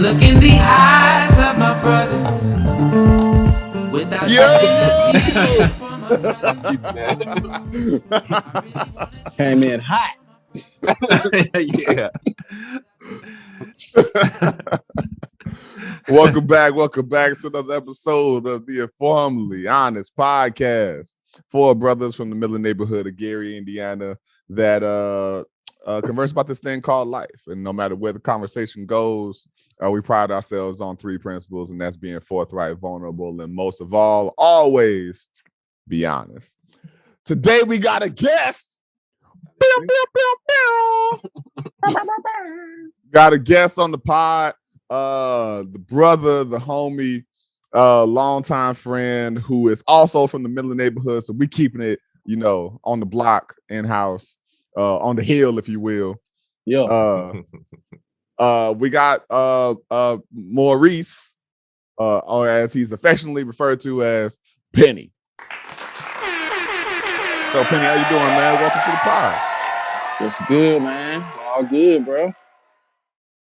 look in the eyes of my brother without shedding a tear for my brother. Came in hot. Yeah. Welcome back to another episode of the InforMILLy Honest Podcast. Four brothers from the middle neighborhood of Gary, Indiana, that converse about this thing called life. And no matter where the conversation goes, we pride ourselves on three principles, and that's being forthright, vulnerable, and most of all, always be honest. Today we got a guest. Got a guest on the pod, the brother, the homie, longtime friend who is also from the middle of the neighborhood. So we keeping it, on the block, in-house, on the hill, if you will. Yeah. We got Maurice, or as he's affectionately referred to as Penny. So Penny, how you doing, man? Welcome to the pod. What's good, man? All good, bro.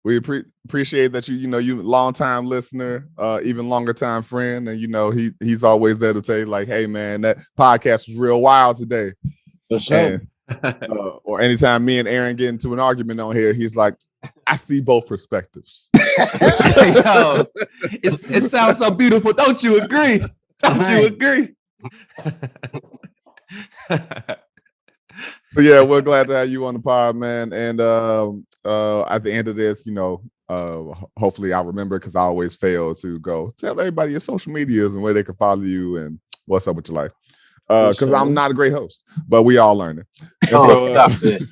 We appreciate that you long-time listener, even longer time friend, and he's always there to say like, hey man, that podcast was real wild today. For sure. Or anytime me and Aaron get into an argument on here, he's like, I see both perspectives. Yo, it sounds so beautiful. Don't you agree? Don't you agree? But yeah, we're glad to have you on the pod, man. And at the end of this, hopefully I'll remember, because I always fail to go tell everybody your social medias and where they can follow you and what's up with your life. Because I'm not a great host, but we all learning. Stop it.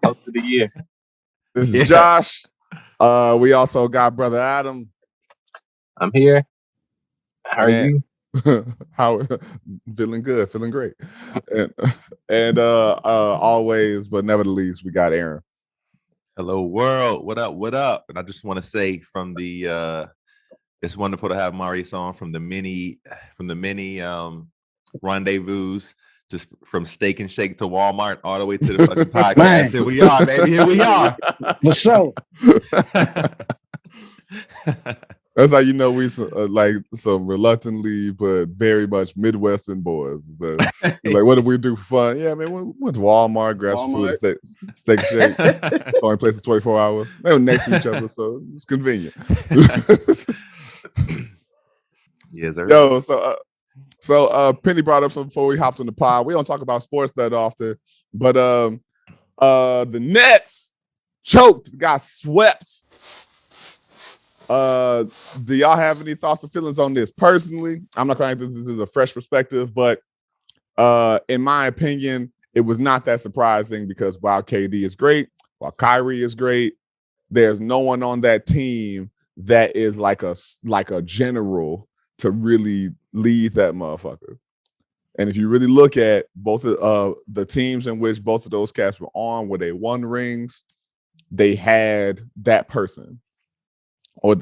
Host of the year. This is Josh. We also got brother Adam. I'm here. How are you? How feeling good, feeling great. And always, but never the least, we got Aaron. Hello world. What up? And I just want to say from the it's wonderful to have Maurice on from the many rendezvous, just from Steak and Shake to Walmart all the way to the fucking podcast. Man. Here we are, baby. Here we are. For sure. That's how we like some reluctantly but very much Midwestern boys. Like, what do we do for fun? Yeah, man, we went to Walmart, grabbed some food, steak and shake. Only places 24 hours. They were next to each other, so it's convenient. Yes, sir. Yo, so Penny brought up something before we hopped on the pod. We don't talk about sports that often, but the Nets choked, got swept. Do y'all have any thoughts or feelings on this? Personally, I'm not trying to think this is a fresh perspective, but in my opinion, it was not that surprising, because while KD is great, while Kyrie is great, there's no one on that team that is like a general to really lead that motherfucker. And if you really look at both of the teams in which both of those cats were on, where they won rings, they had that person. Or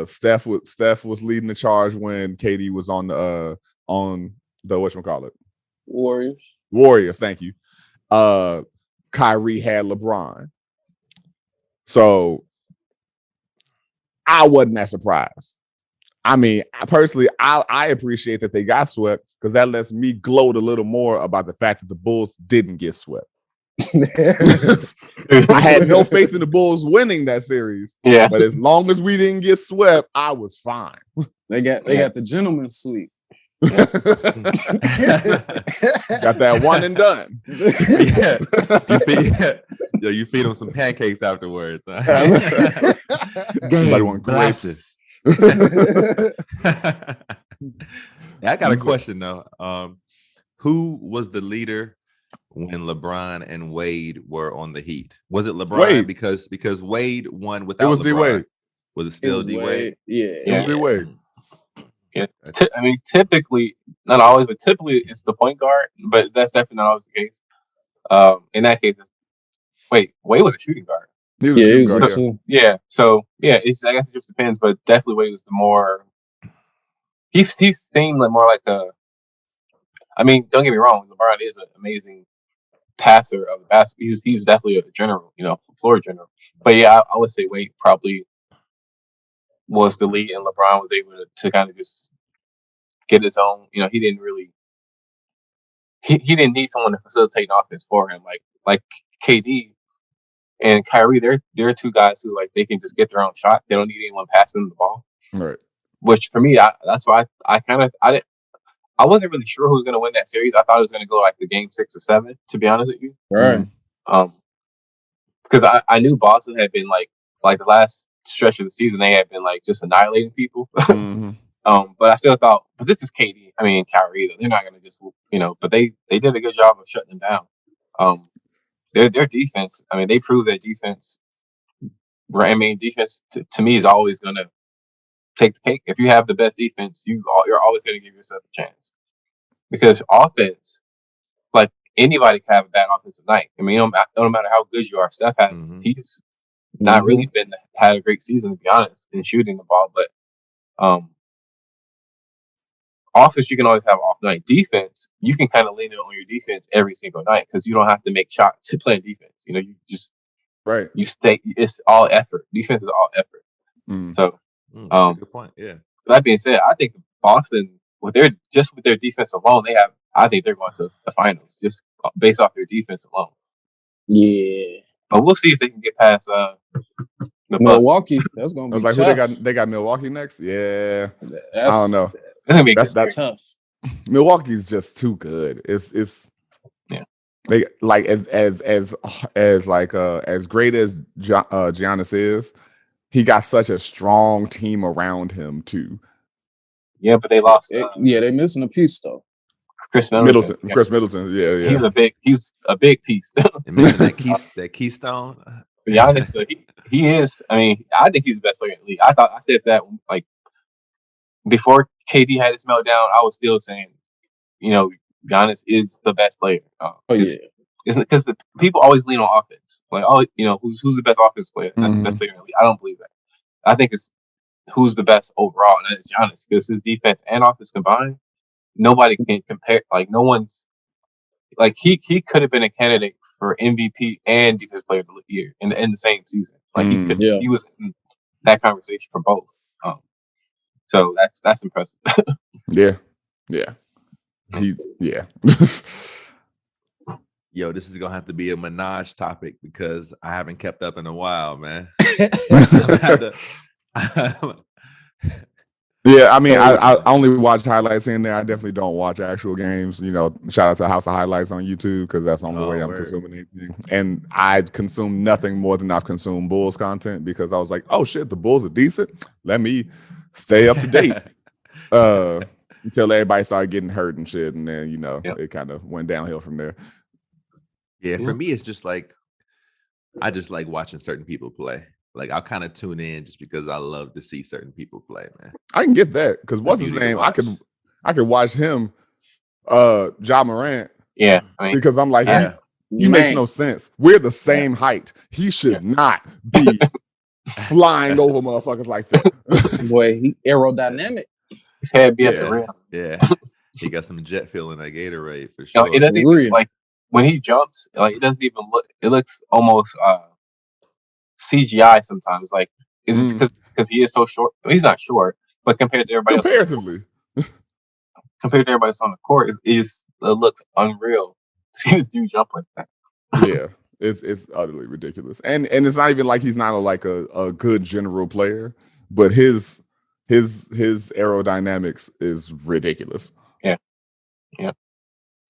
Steph was leading the charge when KD was on the whatchamacallit? Warriors, thank you. Kyrie had LeBron. So I wasn't that surprised. I mean, personally, I appreciate that they got swept, because that lets me gloat a little more about the fact that the Bulls didn't get swept. I had no faith in the Bulls winning that series. Yeah. But as long as we didn't get swept, I was fine. They got the gentleman's suite. Got that one and done. You feed them some pancakes afterwards. Everybody want grapes. I got a question though. Who was the leader when LeBron and Wade were on the Heat? Was it LeBron? Wade. Because Wade won without it was LeBron. D-Wade. Was it still D-Wade? Yeah. It was D-Wade. Yeah. Typically, not always, but typically it's the point guard, but that's definitely not always the case. In that case, Wade was a shooting guard. He was a too. Yeah. So yeah, I guess it just depends, but definitely Wade was the more. He seemed like more like a. I mean, don't get me wrong, LeBron is an amazing passer of the basketball. He's definitely a general, floor general. But yeah, I would say Wade probably was the lead, and LeBron was able to kind of just get his own. He didn't really. He didn't need someone to facilitate an offense for him, like KD and Kyrie. They're two guys who they can just get their own shot. They don't need anyone passing them the ball. Right. Which for me, that's why I wasn't really sure who was going to win that series. I thought it was going to go the game 6 or 7. To be honest with you, Right. Because I knew Boston had been like the last stretch of the season, they had been just annihilating people. Mm-hmm. But I still thought, but this is KD. I mean, Kyrie either. They're not going to just, but they did a good job of shutting them down. Their defense, I mean, they proved that defense. I mean, defense to me is always going to take the cake. If you have the best defense, you're always going to give yourself a chance. Because offense, anybody can have a bad offensive night. I mean, no matter how good you are, Steph had, he's not really had a great season, to be honest, in shooting the ball. But offense, you can always have off night. Defense, you can kind of lean on your defense every single night because you don't have to make shots to play defense. You just right. You stay. It's all effort. Defense is all effort. So, good point. Yeah. That being said, I think Boston, with their defense alone, I think they're going to the finals just based off their defense alone. Yeah. But we'll see if they can get past the Milwaukee. That's gonna be tough. Who they got Milwaukee next? Yeah. I don't know. It's gonna be that's tough. Milwaukee's just too good. It's yeah. They as great as Giannis is, he got such a strong team around him too. Yeah, but they lost. They missing a piece though. Chris Middleton. Yeah. Chris Middleton. Yeah. He's a big piece. that keystone. To be honest, he is. I mean, I think he's the best player in the league. I said that before KD had his meltdown, I was still saying, Giannis is the best player. Because the people always lean on offense. Who's the best offensive player? That's the best player in the league. I don't believe that. I think it's who's the best overall, and that's Giannis. Because his defense and offense combined, nobody can compare. No one's he could have been a candidate for MVP and Defensive Player of the Year in the same season. He was in that conversation for both. So that's impressive. Yeah. Yo, this is gonna have to be a Minaj topic because I haven't kept up in a while, man. Yeah, I mean, I only watch highlights in there. I definitely don't watch actual games. Shout out to House of Highlights on YouTube because that's the only way I'm consuming anything. And I consume nothing more than I've consumed Bulls content because I was like, oh shit, the Bulls are decent. Let me stay up to date until everybody started getting hurt and shit, and then it kind of went downhill from there. Yeah, for me, it's just I just like watching certain people play. I'll kind of tune in just because I love to see certain people play, man. I can get that because what's his name? I could watch him, Ja Morant. Yeah, because I'm like, he makes no sense. We're the same height. He should not be flying over motherfuckers like that. Boy, he aerodynamic. His head be at the rim. Yeah, he got some jet fuel in that Gatorade for sure. It doesn't even, when he jumps, it doesn't even look. It looks almost CGI sometimes. Is it because he is so short? Well, he's not short, but compared to everybody else, compared to everybody else on the court, it looks unreal to see this dude jump like that. Yeah, it's utterly ridiculous, and it's not even like he's not a good general player, but his aerodynamics is ridiculous.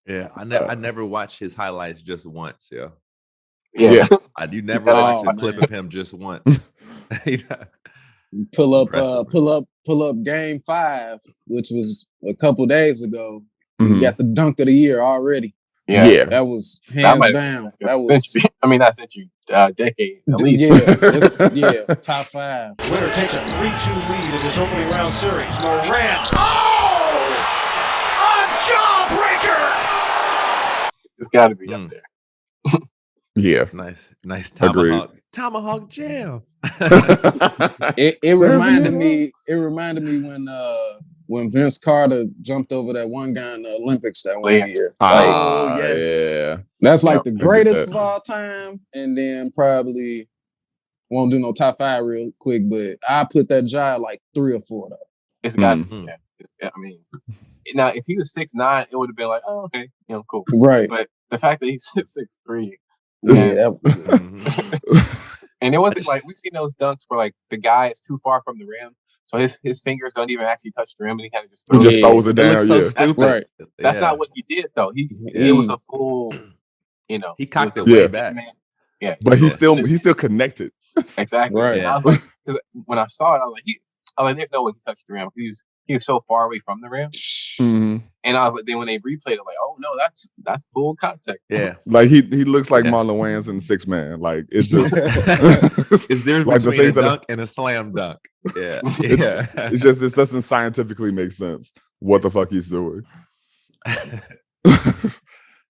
Yeah. I never watched his highlights just once. Yeah. I do never watch a clip of him just once. Pull up game 5, which was a couple days ago. You got the dunk of the year already. Yeah. That was hands down. That was not century, decade at least. Yeah, top 5. Winner takes a 3-2 lead in this opening round series. Morant. A jawbreaker. It's got to be up there. Yeah, nice tomahawk jam. It reminded me when Vince Carter jumped over that one guy in the Olympics that one Yeah. year. Oh, Like, yeah. that's like the I get greatest that. of all time, and then probably won't do no top 5 real quick, but I put that Ja like 3 or 4 though. It's got. Mm. Yeah. I mean, now if he was 6'9", it would have been like, oh, okay, cool. Right. But the fact that he's 6'3", Yeah, that was good. and it wasn't like we've seen those dunks where like the guy is too far from the rim, so his fingers don't even actually touch the rim, and he kind of just He throws just it. throws it It down. looks so Yeah. stupid. Right. That's Yeah. not what he did though. Yeah. It was a full, He cocked it was a way Yeah. back. Yeah, But he's Yeah. still connected. exactly. Right. And I was like, because when I saw it, I was like, there's no way he touched the rim. He was so far away from the rim, Mhm. and I was like, then when they replayed it, like, oh no, that's full contact. Yeah. Like he looks like Yeah. Marlon Wayans in 6 Man. Like it's just It's different Like the between a things that are- dunk and a slam dunk. Yeah. Yeah. it's just it doesn't scientifically make sense what the fuck he's doing.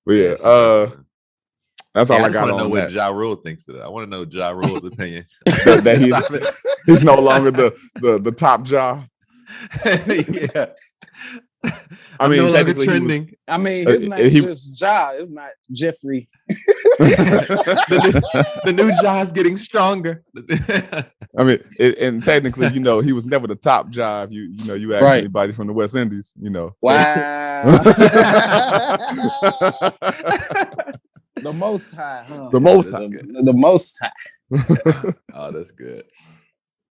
But yeah, that's all I just got want to know on what that. Ja Rule thinks of that. I want to know Ja Rule's opinion. That he's no longer the top jaw. Yeah. I I'm mean, no longer technically he was- trending. I mean, his name he- is just Ja. It's not Jeffrey. The new Ja's getting stronger. I mean, and technically, he was never the top jaw. If you ask Right. anybody from the West Indies, Wow. The most high, huh? The most high. The most high. Oh, that's good.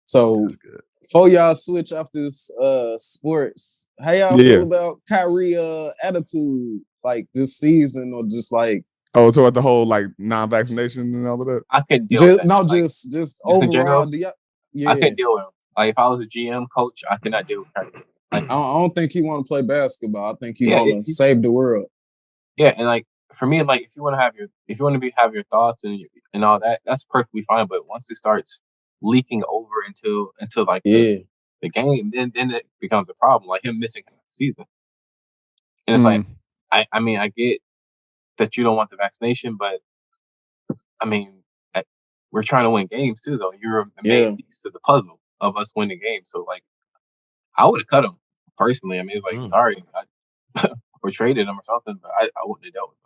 So That's good. before y'all switch off this sports, how y'all Yeah. feel about Kyrie attitude like this season, or just like Oh, so at the whole like non-vaccination and all of that. I couldn't deal with just that. just in general? overall? Yeah, I couldn't deal with him. Like if I was a GM coach, I could not deal with him. I don't think he want to play basketball. I think he Yeah, want to he's- save the world. Yeah, and like for me, like if you want to have your thoughts and all that, that's perfectly fine. But once it starts leaking over into like Yeah, the game, then it becomes a problem. Like him missing the season, and it's like I mean I get that you don't want the vaccination, but I mean we're trying to win games too. Though you're a main piece to the puzzle of us winning games. So like I would have cut him personally. I mean it's like sorry, or traded him or something, but I wouldn't have dealt with him.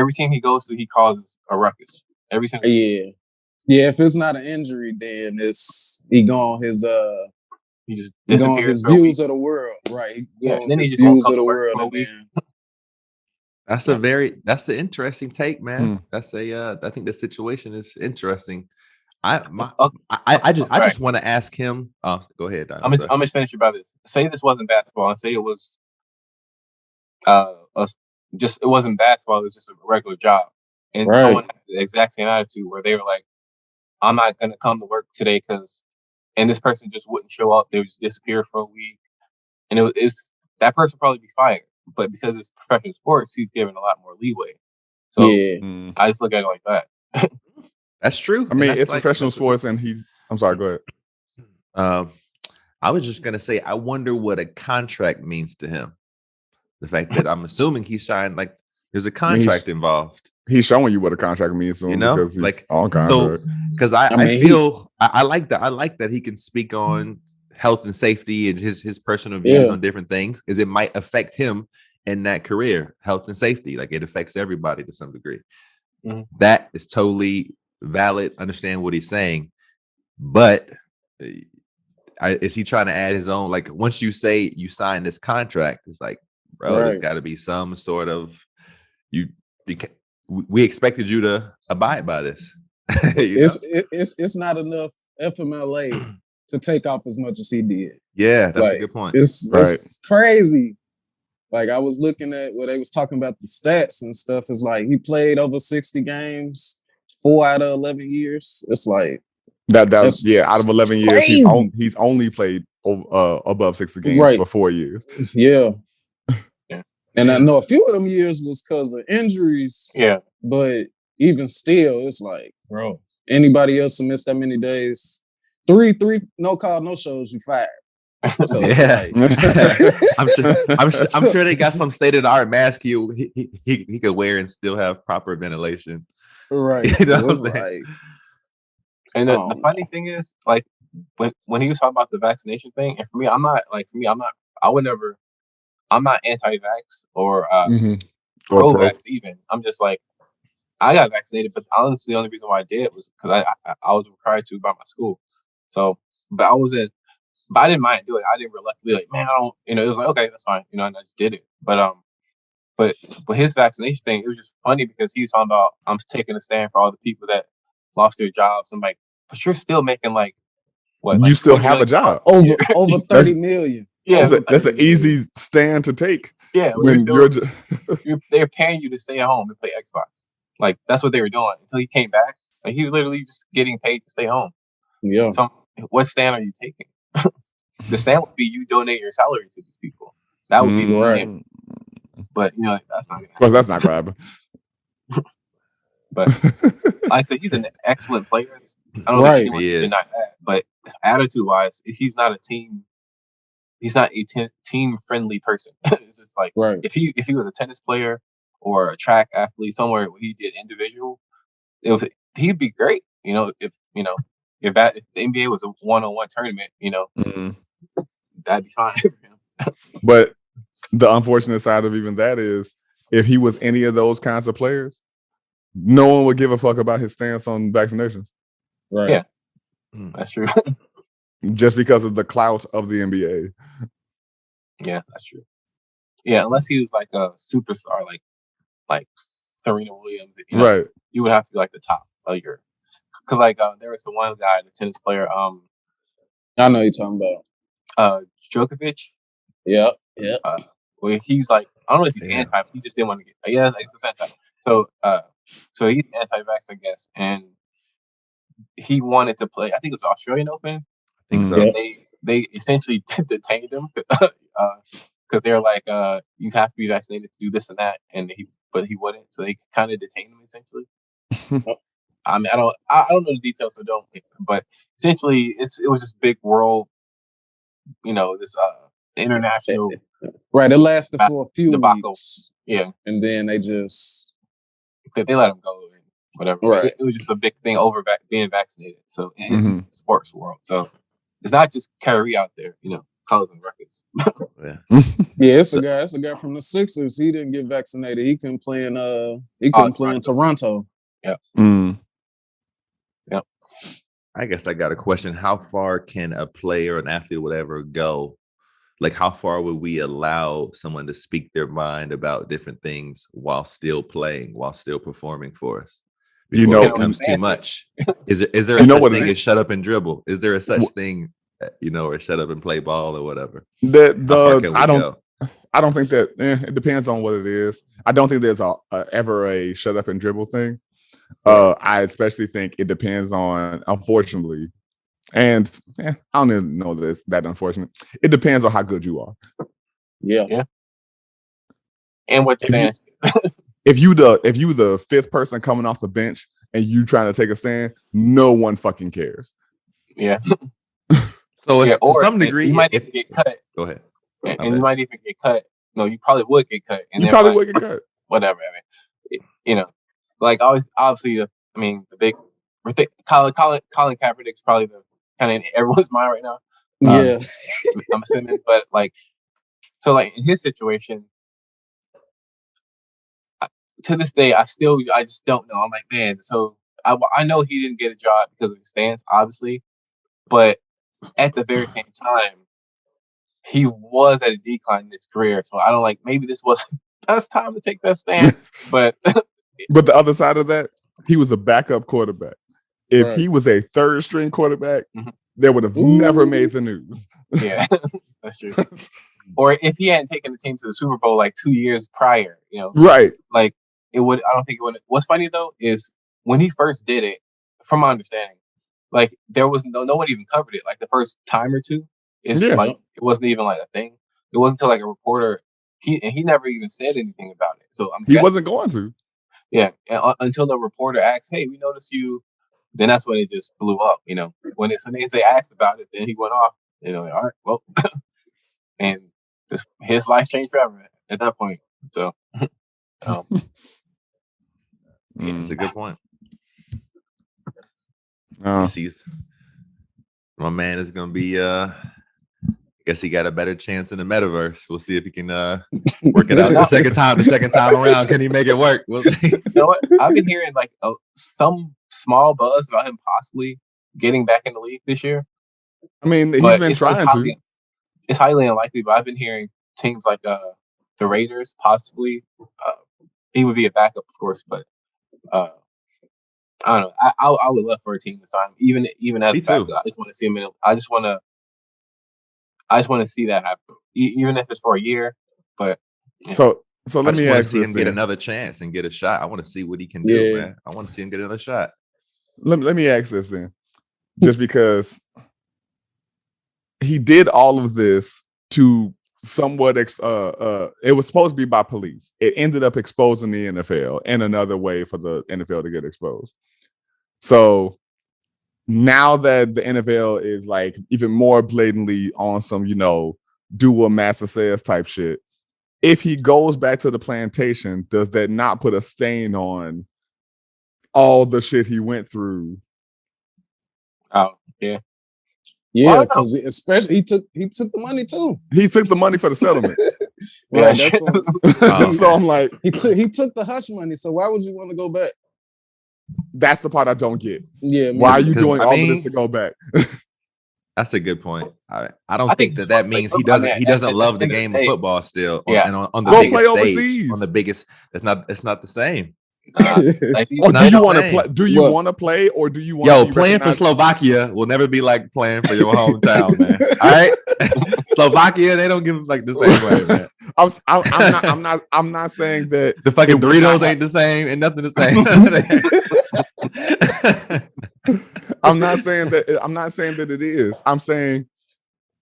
Every team he goes to, he causes a ruckus. Every single yeah. If it's not an injury, then he gone his he just he gone disappears. his for a week. views of the world, right? Yeah, Gone and then he his just won't views come of to the work world, for a and week. then That's the interesting take, man. That's I think the situation is interesting. I just want to ask him. Oh, go ahead, Don. I'm just finish about this. Say this wasn't basketball, and say it was it wasn't basketball. It was just a regular job, and Right. someone had the exact same attitude where they were like, "I'm not gonna come to work today and this person just wouldn't show up. They would just disappear for a week, and it was that person would probably be fired. But because it's professional sports, he's given a lot more leeway. So yeah. I just look at it like that. That's true. I mean, And it's that's professional that's- sports, and I'm sorry. Go ahead. I was just gonna say, I wonder what a contract means to him. The fact that I'm assuming he signed, like, there's a contract involved. He's showing you what a contract means to him because he's like on contract. So, because I feel I like that. I like that he can speak on health and safety and his personal views on different things, because it might affect him in that career. Health and safety, like, it affects everybody to some degree. That is totally valid. Understand what he's saying, but is he trying to add his own? Like, once you say you sign this contract, it's like, bro, there's got to be some sort of we expected you to abide by this. It's not enough FMLA to take off as much as he did. Yeah, that's Like, a good point. It's crazy. Like, I was looking at where they was talking about the stats and stuff. It's like he played over 60 games, 4 out of 11 years. It's like that's out of 11 years, crazy. he's only played above 60 games for 4 years. Yeah. And I know a few of them years was because of injuries. Yeah. But even still, it's like, bro, anybody else who missed that many days, three no call, no shows, you fired. So yeah, like, I'm sure they got some state of the art mask he could wear and still have proper ventilation. Right. You know So what I'm it's saying? like, And the funny thing is, like, when he was talking about the vaccination thing, and for me, I'm not. I would never. I'm not anti-vax or pro-vax even. I'm just like, I got vaccinated, but honestly, the only reason why I did was because I was required to by my school. So, but I didn't mind doing it. I didn't reluctantly like, man, I don't. It was like, okay, that's fine. And I just did it. But his vaccination thing, it was just funny because he was talking about, I'm taking a stand for all the people that lost their jobs. I'm like, but you're still making like what? You Like still 20 have a million job. Over 30 million. Yeah, That's an easy stand to take. Yeah, when they're paying you to stay at home and play Xbox. Like that's what they were doing until he came back. Like he was literally just getting paid to stay home. Yeah. So what stand are you taking? The stand would be you donate your salary to these people. That would be the stand. But that's not. Of course, that's not gonna happen. But like I said, he's an excellent player. I don't think anyone can deny that. But attitude-wise, he's not a team. He's not a team-friendly person. It's just like if he was a tennis player or a track athlete somewhere where he did individual, he'd be great. If the NBA was a one-on-one tournament, that'd be fine for him. But the unfortunate side of even that is, if he was any of those kinds of players, no one would give a fuck about his stance on vaccinations. Right. Yeah, that's true. Just because of the clout of the NBA. Yeah, that's true. Yeah, unless he was like a superstar, like Serena Williams, right? You would have to be like the top of your. Because like there was the one guy, the tennis player. I know who you're talking about. Djokovic. Yeah. Well, he's like, I don't know if he's anti, but he just didn't want to get. Yeah, it's anti. So he's anti-vax, I guess, and he wanted to play. I think it was the Australian Open. I think so. They essentially detained him because they're like, you have to be vaccinated to do this and that, but he wouldn't, so they kind of detained him essentially. I mean, I don't know the details, so don't. But essentially, it was just big world, this international. Right, it lasted for a few debacle. weeks. Yeah, and then they let him go and whatever. Right. It was just a big thing over being vaccinated. So in the sports world, so it's not just Kyrie out there, causing records. It's a guy from the Sixers. He didn't get vaccinated. He couldn't play in Toronto. Yeah. Yep. I guess I got a question. How far can a player, an athlete, whatever, go? Like, how far would we allow someone to speak their mind about different things while still playing, while still performing for us? Before it becomes too much. Is there a such thing as shut up and dribble? Is there a such thing, or shut up and play ball or whatever? I don't think that. It depends on what it is. I don't think there's ever a shut up and dribble thing. I especially think it depends on, unfortunately, and I don't even know that unfortunate. It depends on how good you are. Yeah. And what stance? If you the fifth person coming off the bench and you trying to take a stand, no one fucking cares. Yeah. So it's, to some degree, you might even get cut. Go ahead. And you might even get cut. No, you probably would get cut. And you probably would get cut. Whatever. I mean, like obviously, I mean, the big Colin Kaepernick's probably the kind of in everyone's mind right now. Yeah. I'm assuming, but in his situation, to this day, I just don't know. I'm like, man. So I know he didn't get a job because of his stance, obviously, but at the very same time, he was at a decline in his career. So I don't maybe this wasn't the best time to take that stand. But the other side of that, he was a backup quarterback. If he was a third string quarterback, they would have never made the news. Yeah, that's true. Or if he hadn't taken the team to the Super Bowl 2 years prior, right? It would. I don't think it would. What's funny though is when he first did it, from my understanding, there was no one even covered it. The first time or two, it wasn't even a thing. It wasn't until a reporter he never even said anything about it. So he wasn't going to. Yeah, until the reporter asked, "Hey, we noticed you." Then that's when it just blew up. When they asked about it, then he went off. All right, well, and his life changed forever at that point. So, that's a good point. My man is gonna be guess he got a better chance in the metaverse. We'll see if he can work it out the second time around. Can he make it work? We'll see. You know what? I've been hearing like some small buzz about him possibly getting back in the league this year. I mean, he's But been trying to. It's highly unlikely, but I've been hearing teams like the Raiders possibly. He would be a backup, of course, but I don't know. I would love for a team to sign him, even as a backup. I just want to see him. I just want to see that happen, even if it's for a year. But yeah. So let me ask see this him then. get another chance and get a shot. I want to see what he can do, man. I want to see him get another shot. Let me ask this then, just because he did all of this to somewhat it was supposed to be by police. It ended up exposing the NFL and another way for the NFL to get exposed. So now that the NFL is like even more blatantly on some, do a massive sales type shit, if he goes back to the plantation, does that not put a stain on all the shit he went through? Oh, yeah. Yeah, because especially he took the money too. He took the money for the settlement. Right. So I'm like, he took the hush money. So why would you want to go back? That's the part I don't get. Yeah. Why are you doing all of this to go back? That's a good point. I don't think that means he doesn't love the game of football still. Yeah. And on the go biggest play stage, overseas. on the biggest, it's not the same. Or do you want to play? Do you want to play, or do you want? Yo, playing for Slovakia will never be like playing for your hometown, man. All right, Slovakia, they don't give like the same way, man. I'm not saying that the fucking Doritos ain't the same and nothing the same. I'm not saying that it is. I'm saying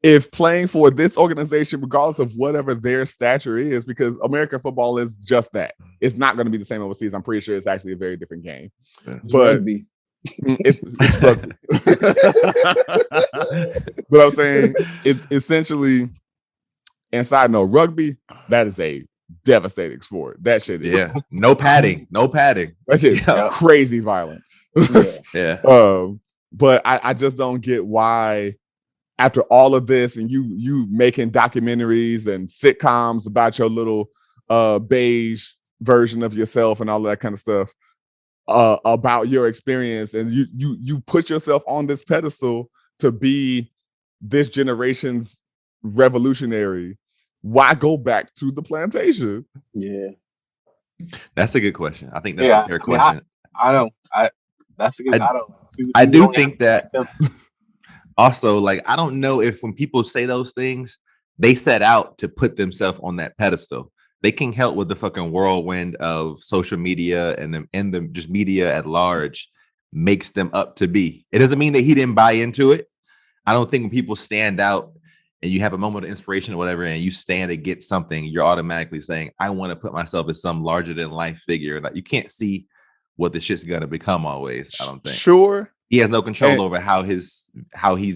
if playing for this organization, regardless of whatever their stature is, because American football is just that. It's not going to be the same overseas. I'm pretty sure it's actually a very different game. But it's rugby. But I'm saying it essentially, and side note, rugby, that is a devastating sport. That shit is no padding. That shit is crazy violent. But I just don't get why, after all of this, and you making documentaries and sitcoms about your little beige version of yourself and all that kind of stuff, about your experience, and you put yourself on this pedestal to be this generation's revolutionary, why go back to the plantation? Yeah, that's a good question. I think that's a fair question. That's a good. I do think that. Also, like, I don't know if when people say those things, they set out to put themselves on that pedestal. They can help with the fucking whirlwind of social media and the just media at large makes them up to be. It doesn't mean that he didn't buy into it. I don't think when people stand out and you have a moment of inspiration or whatever, and you stand to get something, you're automatically saying, I want to put myself as some larger than life figure. Like, you can't see what the shit's gonna become always. I don't think. Sure. He has no control over how he's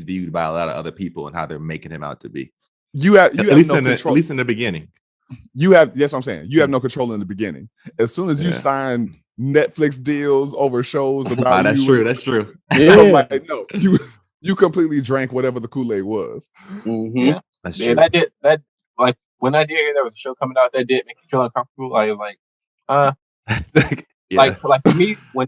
viewed by a lot of other people and how they're making him out to be. At least in the beginning. That's what I'm saying. You have no control in the beginning. As soon as you sign Netflix deals over shows about that's true. Yeah. I'm like, no, you completely drank whatever the Kool-Aid was. Mm-hmm. Yeah, that's true. That like when I did hear there was a show coming out, that did make me feel uncomfortable. I was like, like for me, when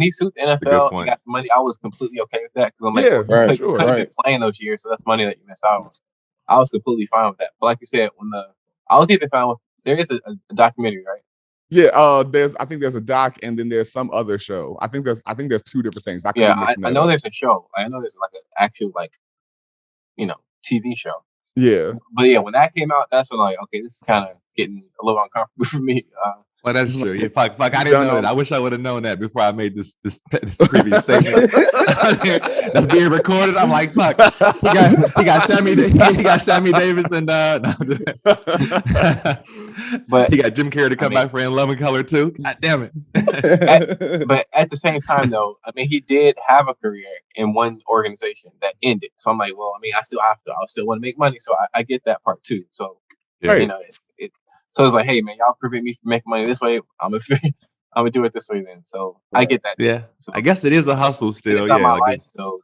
he sued the NFL and got the money, I was completely okay with that, because I'm like, you could have been playing those years, so that's money that you missed out on. I was completely fine with that. But like you said, I was even fine with, there is a documentary, right? Yeah, I think there's a doc, and then there's some other show. I think there's two different things. I know there's a show. I know there's like an actual TV show. Yeah, but yeah, when that came out, that's when okay, this is kind of getting a little uncomfortable for me. Well, that's true. Yeah, fuck, I didn't know that. I wish I would have known that before I made this previous statement. That's being recorded. I'm like, fuck. He got Sammy Davis and but he got Jim Carrey to come back for In Love and Color too. God damn it. But at the same time, though, I mean, he did have a career in one organization that ended. So I'm like, well, I mean, I still want to make money, so I get that part too. So so it's like, hey man, y'all prevent me from making money this way, I'm gonna do it this way then. So I get that too. Yeah. So I guess it is a hustle still. It's not my life, so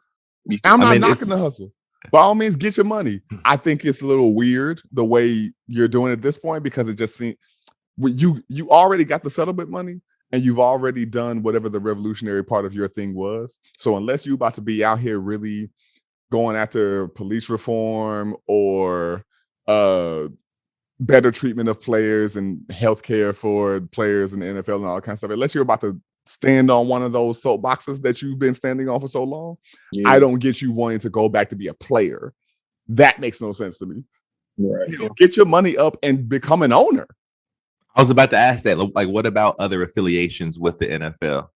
I'm not knocking the hustle. By all means, get your money. I think it's a little weird the way you're doing it at this point, because it just seems you already got the settlement money and you've already done whatever the revolutionary part of your thing was. So unless you're about to be out here really going after police reform or better treatment of players and healthcare for players in the NFL and all that kind of stuff, unless you're about to stand on one of those soapboxes that you've been standing on for so long, I don't get you wanting to go back to be a player. That makes no sense to me. Right. Get your money up and become an owner. I was about to ask that. Like, what about other affiliations with the NFL?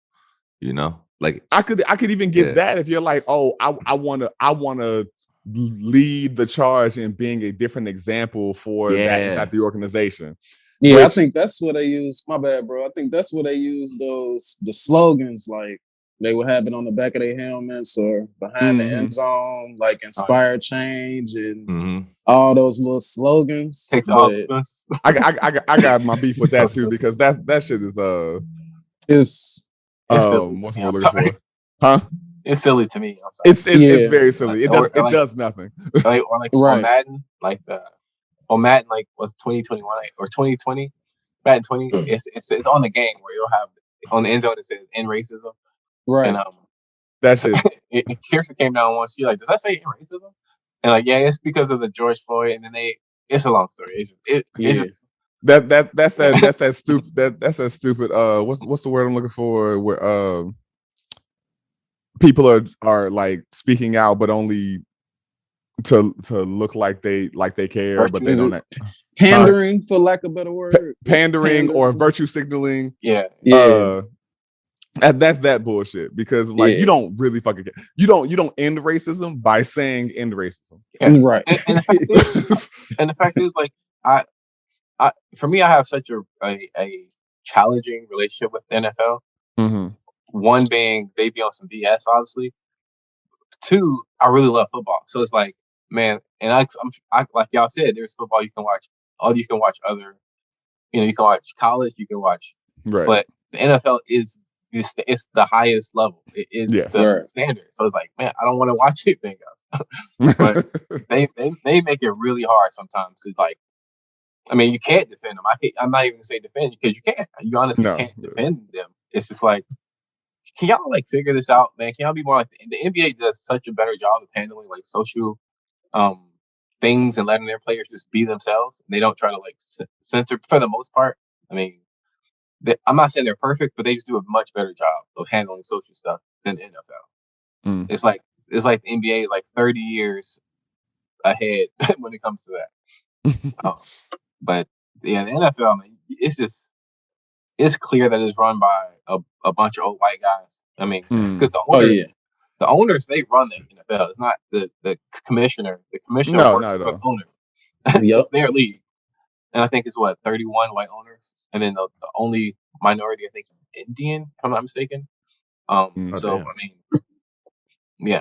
You know, like I could even get that if you're like, oh, I wanna lead the charge in being a different example for that inside the organization. Yeah, I think that's what they use. My bad, bro. I think that's what they use the slogans, like they would have it on the back of their helmets or behind the end zone, like inspire change and all those little slogans. But I got my beef with that too, because that shit is it's what's the word looking for? Huh? It's silly to me. I'm sorry. It's very silly. It does nothing. On Madden, on Madden, like was 2021 or 2020, Madden 20. It's on the game where you'll have on the end zone it says "end racism." Right. And that's it. Kirsten came down once. She like, does that say end racism? And like, yeah, it's because of the George Floyd. And then it's a long story. It's just that's that stupid. What's the word I'm looking for? Where people are like speaking out, but only to look like they care, but they don't. Pandering, for lack of a better word. Pandering or virtue signaling. Yeah. That's that bullshit, because like you don't really fucking care. You don't end racism by saying end racism. Yeah. Right. And the fact is, like, I for me, I have such a challenging relationship with the NFL. Mm-hmm. One being they be on some BS, obviously. Two, I really love football, so it's like, man, and I like y'all said, there's football you can watch. You can watch other, you can watch college, you can watch, right. But the NFL is it's the highest level. It is the standard. So it's like, man, I don't want to watch anything else. But they make it really hard sometimes. It's like, I mean, you can't defend them. I'm not even gonna say defend, because you can't. You honestly can't defend them. It's just like, can y'all like figure this out, man? Can y'all be more like the NBA does such a better job of handling like social things and letting their players just be themselves, and they don't try to like censor for the most part. I mean, I'm not saying they're perfect, but they just do a much better job of handling social stuff than the NFL. It's like the NBA is like 30 years ahead when it comes to that. But yeah, the NFL, man, it's clear that it's run by a bunch of old white guys. I mean, because the owners, they run the NFL. It's not the commissioner. The commissioner works for the owner. It's their league. And I think it's 31 white owners, and then the only minority I think is Indian, if I'm not mistaken. So I mean, yeah.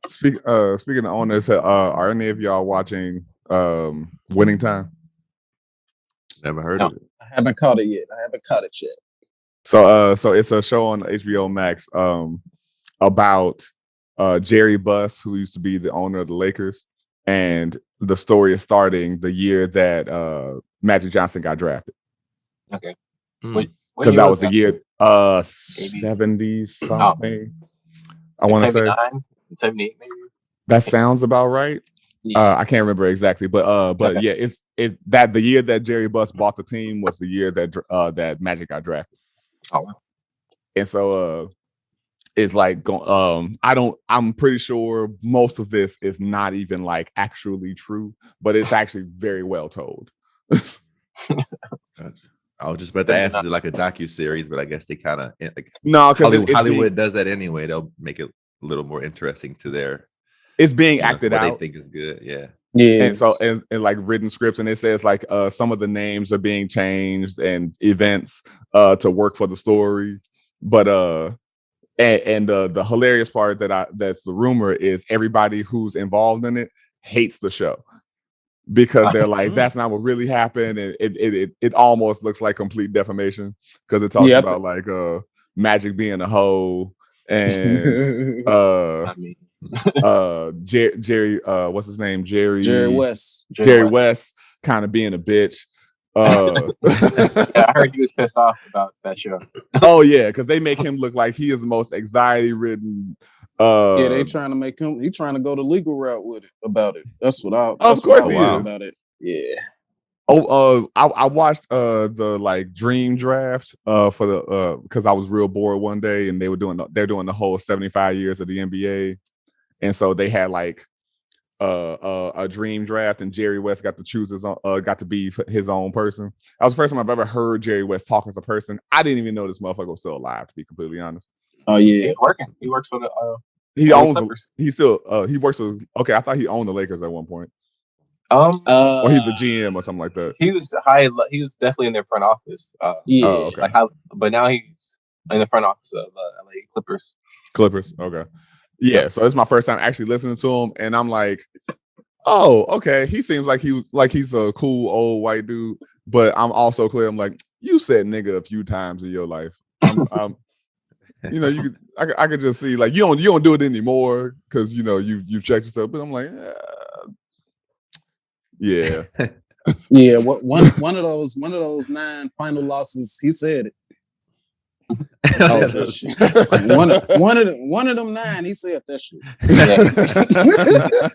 Speaking of owners, are any of y'all watching Winning Time? Never heard of it. I haven't caught it yet. So it's a show on HBO Max about Jerry Buss, who used to be the owner of the Lakers, and the story is starting the year that Magic Johnson got drafted. Okay. Because that was the year 70 something. I want to say 78 maybe. That sounds about right. I can't remember exactly, but yeah, it's that the year that Jerry Buss bought the team was the year that that Magic got drafted. Oh wow. And so it's like I'm pretty sure most of this is not even like actually true, but it's actually very well told. Gotcha. I was just about to ask, is it like a docu-series, but I guess they kind of like because Hollywood does that anyway. They'll make it a little more interesting to their it's being acted out. They think is good, yeah. And so and like written scripts, and it says like some of the names are being changed and events to work for the story, but and the hilarious part that's the rumor is everybody who's involved in it hates the show, because they're like, that's not what really happened, and it almost looks like complete defamation, because it talks about like Magic being a hoe and I mean, Jerry, what's his name? Jerry West. Jerry West kind of being a bitch. Yeah, I heard he was pissed off about that show. Oh yeah, because they make him look like he is the most anxiety-ridden. Yeah, they trying to make him. He trying to go the legal route with it about it. That's what I. Of course he is about it. Yeah. Oh, I watched the like dream draft for the because I was real bored one day and they're doing the whole 75 years of the NBA, and so they had like a dream draft and Jerry West got to choose his own, got to be his own person. That was the first time I've ever heard Jerry West talk as a person. I didn't even know this motherfucker was still alive, to be completely honest. Oh yeah, he's working. He works for the. He owns. Clippers. He still. He works with. Okay, I thought he owned the Lakers at one point. Or he's a GM or something like that. He was high. He was definitely in their front office. Yeah. Oh, okay. But now he's in the front office of LA Clippers. Clippers. Okay. Yeah. So it's my first time actually listening to him, and I'm like, oh, okay. He seems like he's a cool old white dude, but I'm also clear. I'm like, you said nigga a few times in your life. You know, I could just see like you don't do it anymore because you know you checked yourself. But I'm like, yeah, yeah. One of those 9 final losses. He said it. One of them 9. He said that shit. Yeah.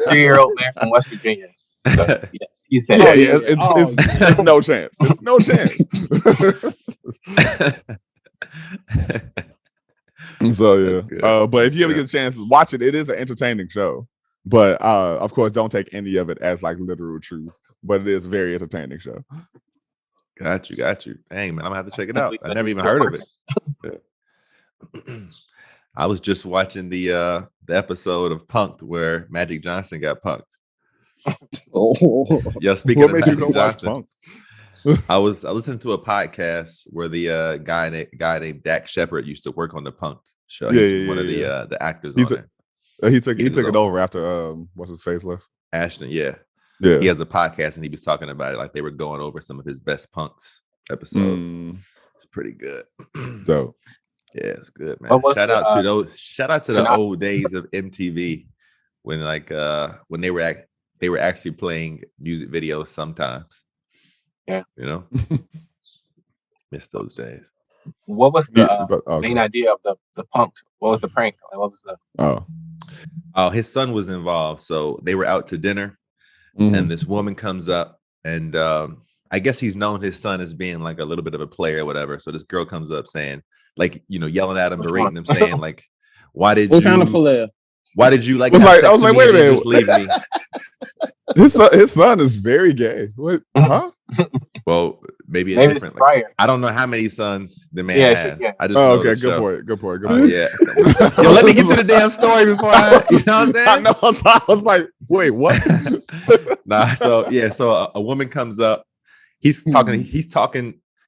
3-year-old man from West Virginia. So, yes, he said. It's no chance. It's no chance. So yeah, but if you ever get a chance to watch it, it is an entertaining show. But of course, don't take any of it as like literal truth. But it is a very entertaining show. Got you. Dang man, I'm gonna have to check it out. I never even heard of it. I was just watching the episode of Punk'd where Magic Johnson got punked. Yo, speaking of Magic Johnson, I was listening to a podcast where the guy named Dak Shepard used to work on the Punk'd show. He's one of the actors on there. He took it over after what's his face left? Ashton, yeah. Yeah. He has a podcast and he was talking about it like they were going over some of his best Punks episodes. It's pretty good. Dope. Yeah, it's good, man. Shout out to the old days of MTV when when they were actually playing music videos sometimes. Yeah. You know? Miss those days. What was the main idea of the punk? What was the prank? Like, what was the his son was involved. So they were out to dinner and this woman comes up and I guess he's known his son as being like a little bit of a player or whatever. So this girl comes up saying, like, you know, yelling at him, berating him, saying, like, what kind of player? Why did you like? I was like, wait a minute, just leave me. His son is very gay. What? Huh? Well, maybe different. Like, I don't know how many sons the man has. Yeah. I just okay. Good point. Yeah. Yo, let me get to the damn story before you know what I'm saying? I know. I was like, wait, what? So a woman comes up. He's talking.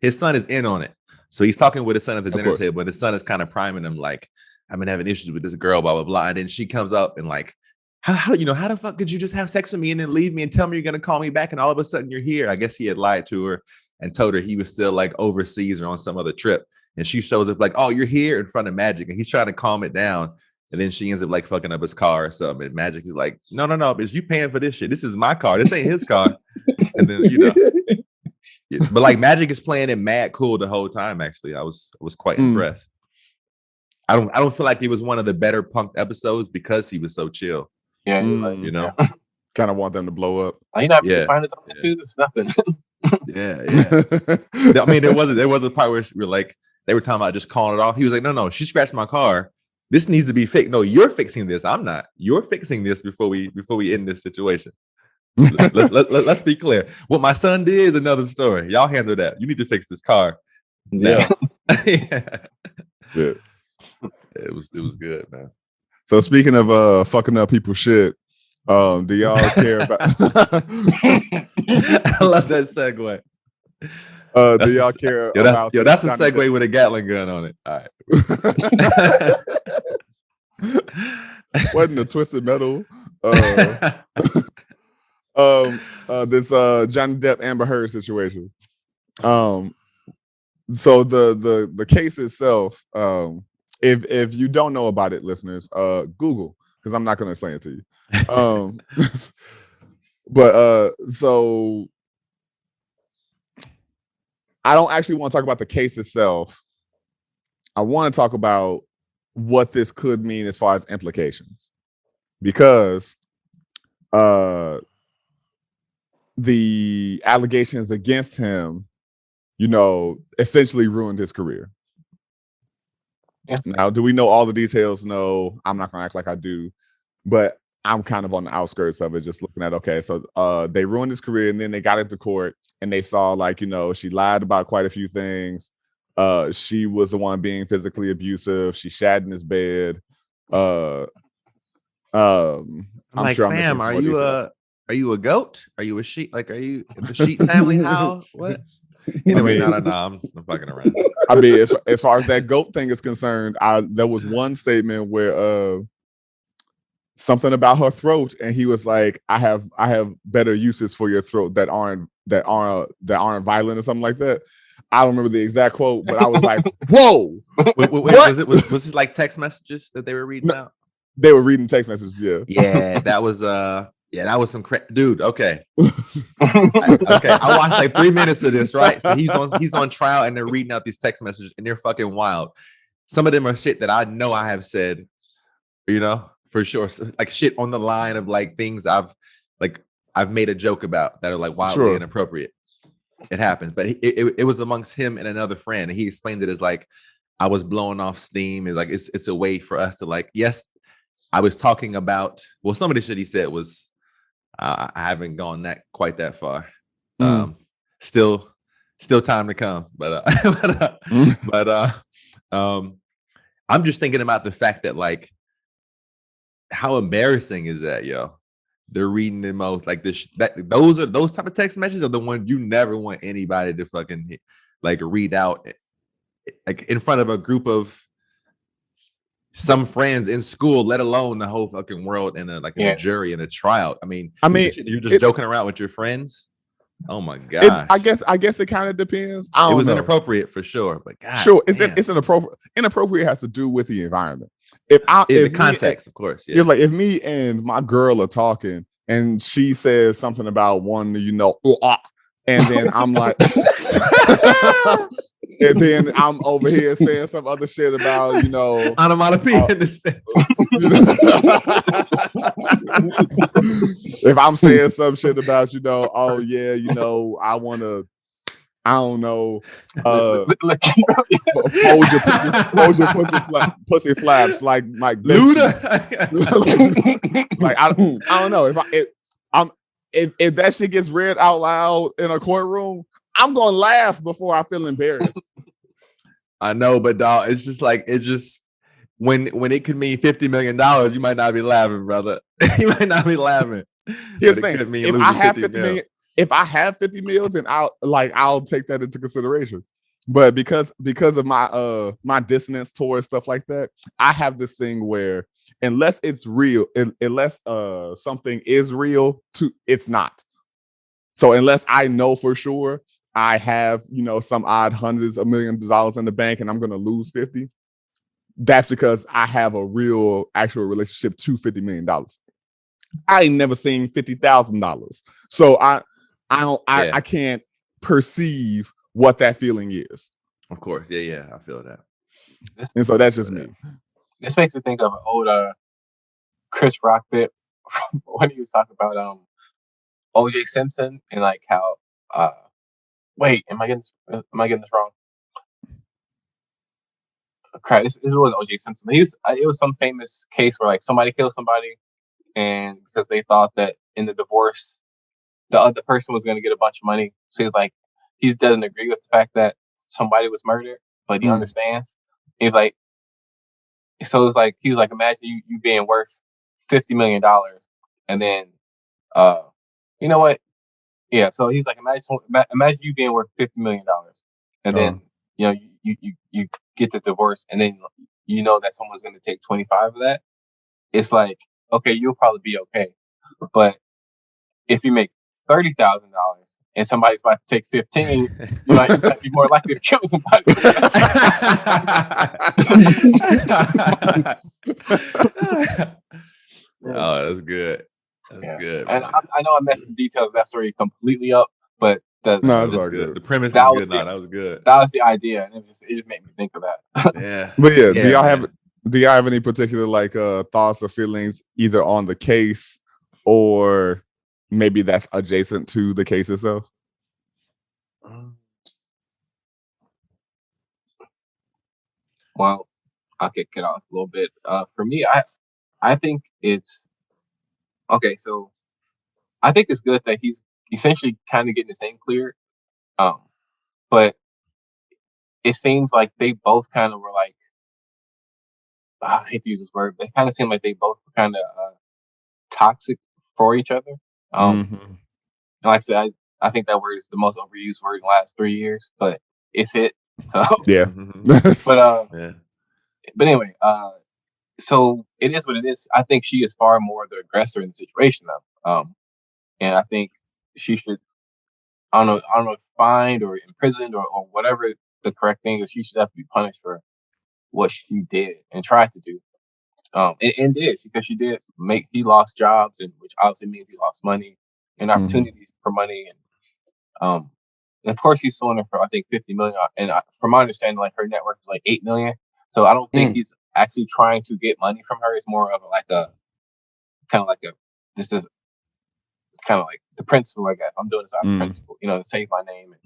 His son is in on it. So he's talking with his son at the dinner table, and his son is kind of priming him like, I've been having issues with this girl, blah, blah, blah. And then she comes up and like, how the fuck could you just have sex with me and then leave me and tell me you're going to call me back and all of a sudden you're here? I guess he had lied to her and told her he was still like overseas or on some other trip. And she shows up like, oh, you're here in front of Magic. And he's trying to calm it down. And then she ends up like fucking up his car or something. And Magic is like, no, bitch, you paying for this shit. This is my car. This ain't his car. And then, you know. Yeah. But like Magic is playing it mad cool the whole time. Actually, I was quite impressed. I don't feel like it was one of the better Punk episodes because he was so chill. Yeah, you know, kind of want them to blow up. You know, find his own too. It's nothing. Yeah. I mean, there was a part where we were like they were talking about just calling it off. He was like, no, she scratched my car. This needs to be fixed. No, you're fixing this. I'm not. You're fixing this before we end this situation. Let's be clear. What my son did is another story. Y'all handle that. You need to fix this car. Yeah. Yeah. It was good, man. So speaking of fucking up people's shit, do y'all care about? I love that segue. Do y'all care about? That's a segue with a Gatling gun on it. All right. Wasn't a Twisted Metal? This Johnny Depp Amber Heard situation. So the case itself, if you don't know about it, listeners, Google, because I'm not going to explain it to you. But so I don't actually want to talk about the case itself. I want to talk about what this could mean as far as implications, because the allegations against him, essentially ruined his career. Yeah. Now, do we know all the details? No, I'm not going to act like I do, but I'm kind of on the outskirts of it, just looking at, okay, so they ruined his career, and then they got into court and they saw, like, she lied about quite a few things. She was the one being physically abusive. She shat in his bed. I'm like, sure fam, I'm missing are you a goat? Are you a sheep? Like, are you the sheep family? How? What? Anyway, no, I'm fucking around. I mean, as far as that goat thing is concerned, there was one statement where something about her throat, and he was like, I have better uses for your throat that aren't violent or something like that. I don't remember the exact quote, but I was like, whoa. Wait, was it like text messages that they were reading out? They were reading text messages, yeah. Yeah, that was some dude. Okay. Okay, I watched like 3 minutes of this, right? So he's on trial, and they're reading out these text messages, and they're fucking wild. Some of them are shit that I know I have said, for sure. So, like shit on the line of like things I've made a joke about that are like wildly inappropriate. It happens, but it was amongst him and another friend, and he explained it as like, I was blowing off steam. It's like it's a way for us to like, yes, I was talking about. Well, some of the shit he said was, I haven't gone quite that far. Still time to come, but I'm just thinking about the fact that like, how embarrassing is that, yo? They're reading the most like this. Those type of text messages are the ones you never want anybody to fucking like read out, like in front of a group of some friends in school, let alone the whole fucking world in a jury in a trial. I mean, you're just joking around with your friends. Oh my god! I guess it kind of depends. It was inappropriate for sure, but god, sure, it's inappropriate. Inappropriate has to do with the environment. If the context, of course, yeah. It's like if me and my girl are talking and she says something about one, and then I'm like, and then I'm over here saying some other shit about, onomatopoeia in this bitch. If I'm saying some shit about, I want to, I don't know, hold your pussy flaps like Luda. Like I don't know if that shit gets read out loud in a courtroom, I'm gonna laugh before I feel embarrassed. I know, but dog, it's just when it could mean $50 million, you might not be laughing, brother. You might not be laughing. Here's the thing: if I have 50 million, if I have 50 mil, then I'll take that into consideration. But because of my my dissonance towards stuff like that, I have this thing where unless it's real, unless something is real, it's not. So unless I know for sure I have, some odd hundreds of millions of dollars in the bank and I'm going to lose 50, that's because I have a real actual relationship to $50 million. I ain't never seen $50,000. So I can't perceive what that feeling is. Of course. Yeah. I feel that. And so that's just me. This makes me think of an old Chris Rock bit when he was talking about OJ Simpson and like how wait, am I getting this wrong? Crap, this was OJ Simpson. It was some famous case where like somebody killed somebody, and because they thought that in the divorce the other person was going to get a bunch of money, so he's like, he doesn't agree with the fact that somebody was murdered, but he understands. He's like, so it's like he was like, imagine you being worth $50 million, and then you know what? Yeah, so he's like, imagine you being worth $50 million, and then you get the divorce, and then you know that someone's going to take 25 of that. It's like, okay, you'll probably be okay, but if you make $30,000 and somebody's about to take 15, you might be more likely to kill somebody. Oh, that's good. That's good. And Man. I know I messed the details of that story completely up, but No, that's all good. The premise that was was good. That was good. That was the idea, and it just made me think of that. Yeah. But yeah, man. do y'all have any particular like thoughts or feelings either on the case or maybe that's adjacent to the case itself? Well, I'll kick it off a little bit. For me, I think it's okay. So I think it's good that he's essentially kind of getting his name cleared. But it seems like they both kind of were like, I hate to use this word, but it kind of seemed like they both were kind of toxic for each other. Like I said, I think that word is the most overused word in the last 3 years, but it's it. So yeah. But anyway, so it is what it is. I think she is far more the aggressor in the situation, though. And I think she should, I don't know, if fined or imprisoned or whatever the correct thing is. She should have to be punished for what she did and tried to do. And did, because she did he lost jobs, and which obviously means he lost money and opportunities for money. And of course he's suing her for I think $50 million. And from my understanding, like her net worth is like $8 million. So I don't think he's actually trying to get money from her. It's more of this is kind of like the principle, I guess. I'm doing this out of principle, to save my name. And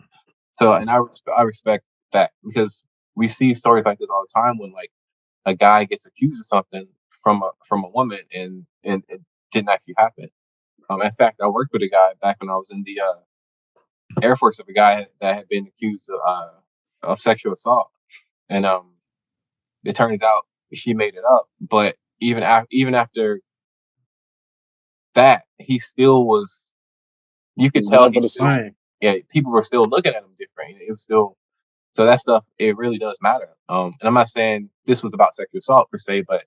so, and I respect that, because we see stories like this all the time when like a guy gets accused of something from a woman and it didn't actually happen. In fact, I worked with a guy back when I was in the Air Force, of a guy that had been accused of sexual assault, and it turns out she made it up. But even after that, he still was. You could tell he's still, yeah, people were still looking at him different. It was still, so that stuff, it really does matter. And I'm not saying this was about sexual assault per se, but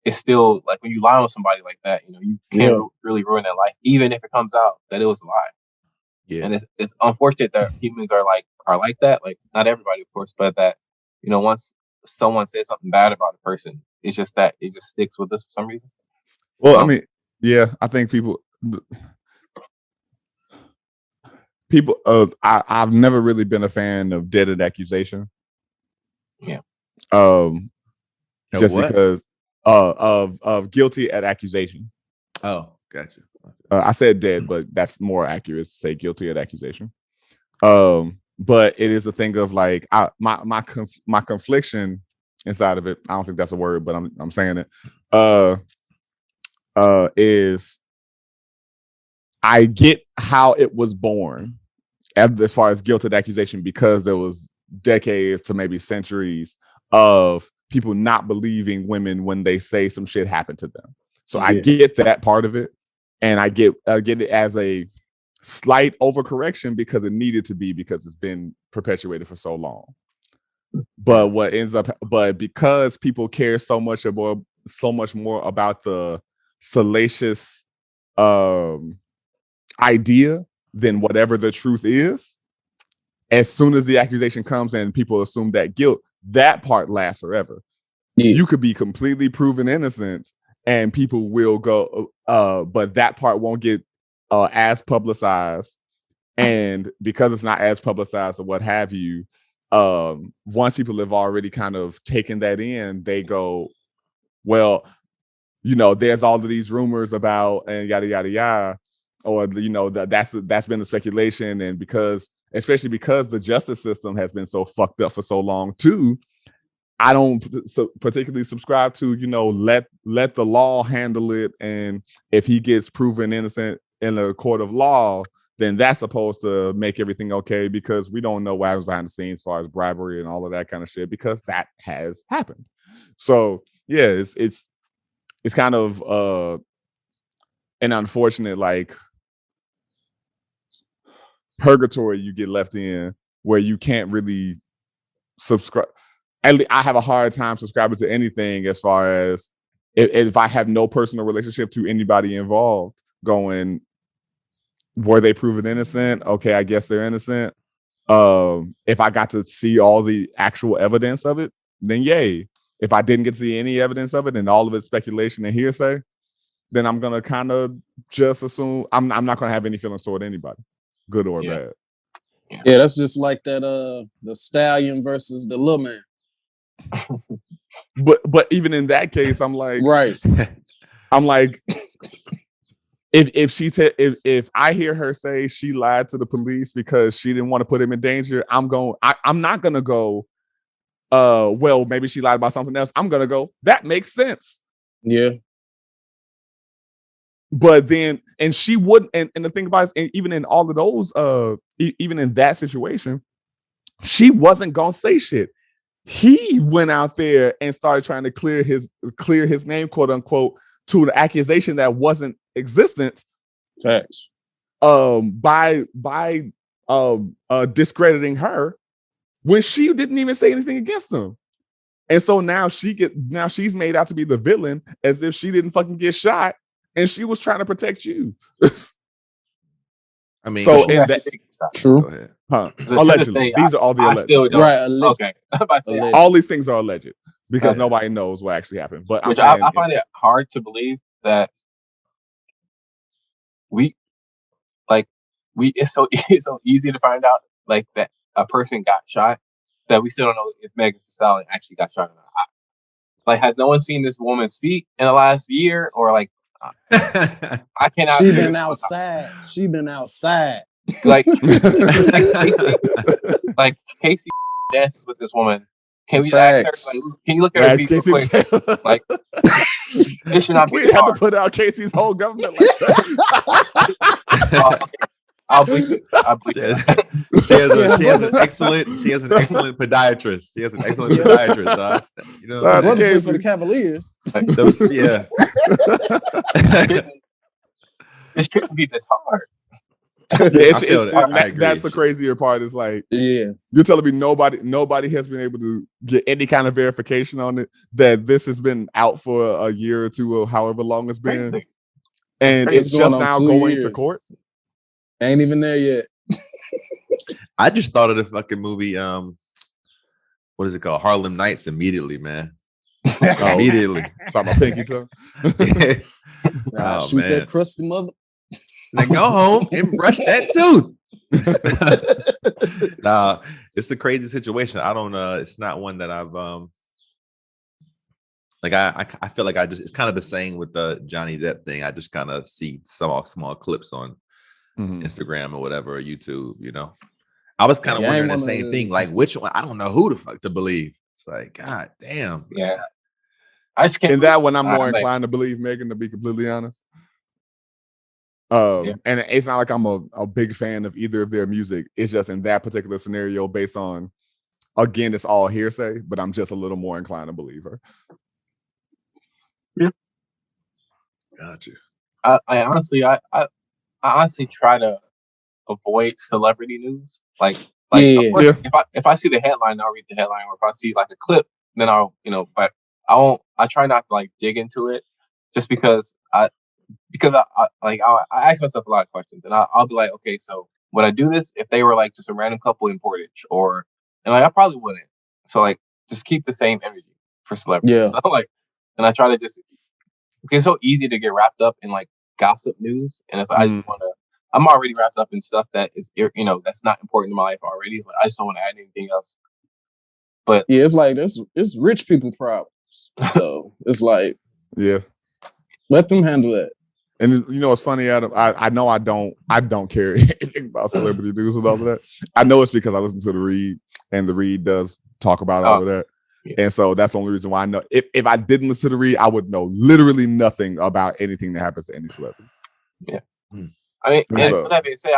it's still like when you lie on somebody like that, you can't really ruin their life, even if it comes out that it was a lie. Yeah. And it's unfortunate that humans are like that. Like, not everybody, of course, but that, once someone says something bad about a person, it's just that it just sticks with us for some reason. Well, I mean, yeah, I think people, I've never really been a fan of deaded accusation. Yeah. Just because of guilty at accusation. Oh, gotcha. I said dead, but that's more accurate to say guilty at accusation. But it is a thing of like my confliction inside of it. I don't think that's a word, but I'm saying it. Is I get how it was born as far as guilt at accusation, because there was decades to maybe centuries of people not believing women when they say some shit happened to them. So I get that part of it, and I get it as a slight overcorrection because it needed to be, because it's been perpetuated for so long. But because people care so much more about the salacious idea than whatever the truth is, as soon as the accusation comes and people assume that guilt, that part lasts forever. You could be completely proven innocent and people will go, but that part won't get as publicized. And because it's not as publicized or what have you, once people have already kind of taken that in, they go, well, there's all of these rumors about and yada yada yada, or that's been the speculation. And especially because the justice system has been so fucked up for so long too, I don't particularly subscribe to let the law handle it, and if he gets proven innocent in a court of law, then that's supposed to make everything okay, because we don't know what happens behind the scenes as far as bribery and all of that kind of shit, because that has happened. So yeah, it's kind of an unfortunate like purgatory you get left in, where you can't really subscribe. I have a hard time subscribing to anything, as far as if I have no personal relationship to anybody involved, going, were they proven innocent? Okay, I guess they're innocent. If I got to see all the actual evidence of it, then yay. If I didn't get to see any evidence of it and all of it's speculation and hearsay, then I'm gonna kind of just assume I'm not gonna have any feelings toward anybody, good or bad. Yeah, that's just like that the stallion versus the little man. But even in that case, I'm like, right. I'm like, if I hear her say she lied to the police because she didn't want to put him in danger, I'm not gonna go, well, maybe she lied about something else. I'm gonna go, that makes sense. Yeah. But then, and she wouldn't, and the thing about it is, even in all of those, even in that situation, she wasn't gonna say shit. He went out there and started trying to clear his name, quote unquote, to an accusation that wasn't existent. Facts. By discrediting her when she didn't even say anything against him. And so now she's made out to be the villain as if she didn't fucking get shot and she was trying to protect you. I mean, so in that, true. Go ahead. Huh? Allegedly, these are all the alleged. Right. Okay. I'm about to say, all these things are alleged because nobody knows what actually happened. But which I find it hard to believe that it's so easy to find out like that a person got shot that we still don't know if Meg the Stallion actually got shot or not. Like, has no one seen this woman's feet in the last year or like? I cannot. She been outside. She been outside. Like Casey dances with this woman. Can we ask her? Like, can you look at her feet real quick? Like, it should not be. We have to put out Casey's whole government like that. Okay. I'll bleep it. She has an excellent podiatrist. She has an excellent podiatrist. You know, wasn't for the Cavaliers. This shouldn't be this hard. That's the crazier part. Is like, you're telling me nobody has been able to get any kind of verification on it that this has been out for a year or two or however long it's been, and it's just now going to court. Ain't even there yet. I just thought of the fucking movie. What is it called? Harlem Nights. Immediately, man. Immediately. Talking about pinky toe. Oh shoot man, that crusty mother. Like, go home and brush that tooth. Nah, it's a crazy situation. I don't. It's not one that I've. Like I feel like it's kind of the same with the Johnny Depp thing. I just kind of see some small clips on Instagram or whatever, or YouTube, you know. I was kind of wondering the same thing, like which one. I don't know who the fuck to believe. It's like, God damn. Yeah. I just can't. In that one, I'm more inclined to believe Megan, to be completely honest. And it's not like I'm a big fan of either of their music. It's just in that particular scenario, based on, again, it's all hearsay, but I'm just a little more inclined to believe her. Yeah. Got you. I honestly try to avoid celebrity news. Like of course, if I see the headline, I'll read the headline, or if I see like a clip, then I'll, but I won't. I try not to like dig into it, just because I ask myself a lot of questions, and I'll be like, okay, so would I do this if they were like just a random couple in Portage, and I probably wouldn't. So like, just keep the same energy for celebrities. So, like, and I try to just, because it's so easy to get wrapped up in like gossip news, and it's I just want to. I'm already wrapped up in stuff that is, that's not important in my life already. It's like, I just don't want to add anything else. But yeah, it's like it's rich people problems. So it's like, let them handle that. And it's funny, Adam. I know I don't care anything about celebrity news and all of that. I know it's because I listen to the Read, and the Read does talk about all of that. Yeah. And so that's the only reason why I know. If I didn't listen to the Read, I would know literally nothing about anything that happens to any celebrity. Yeah. I mean, and with that being said,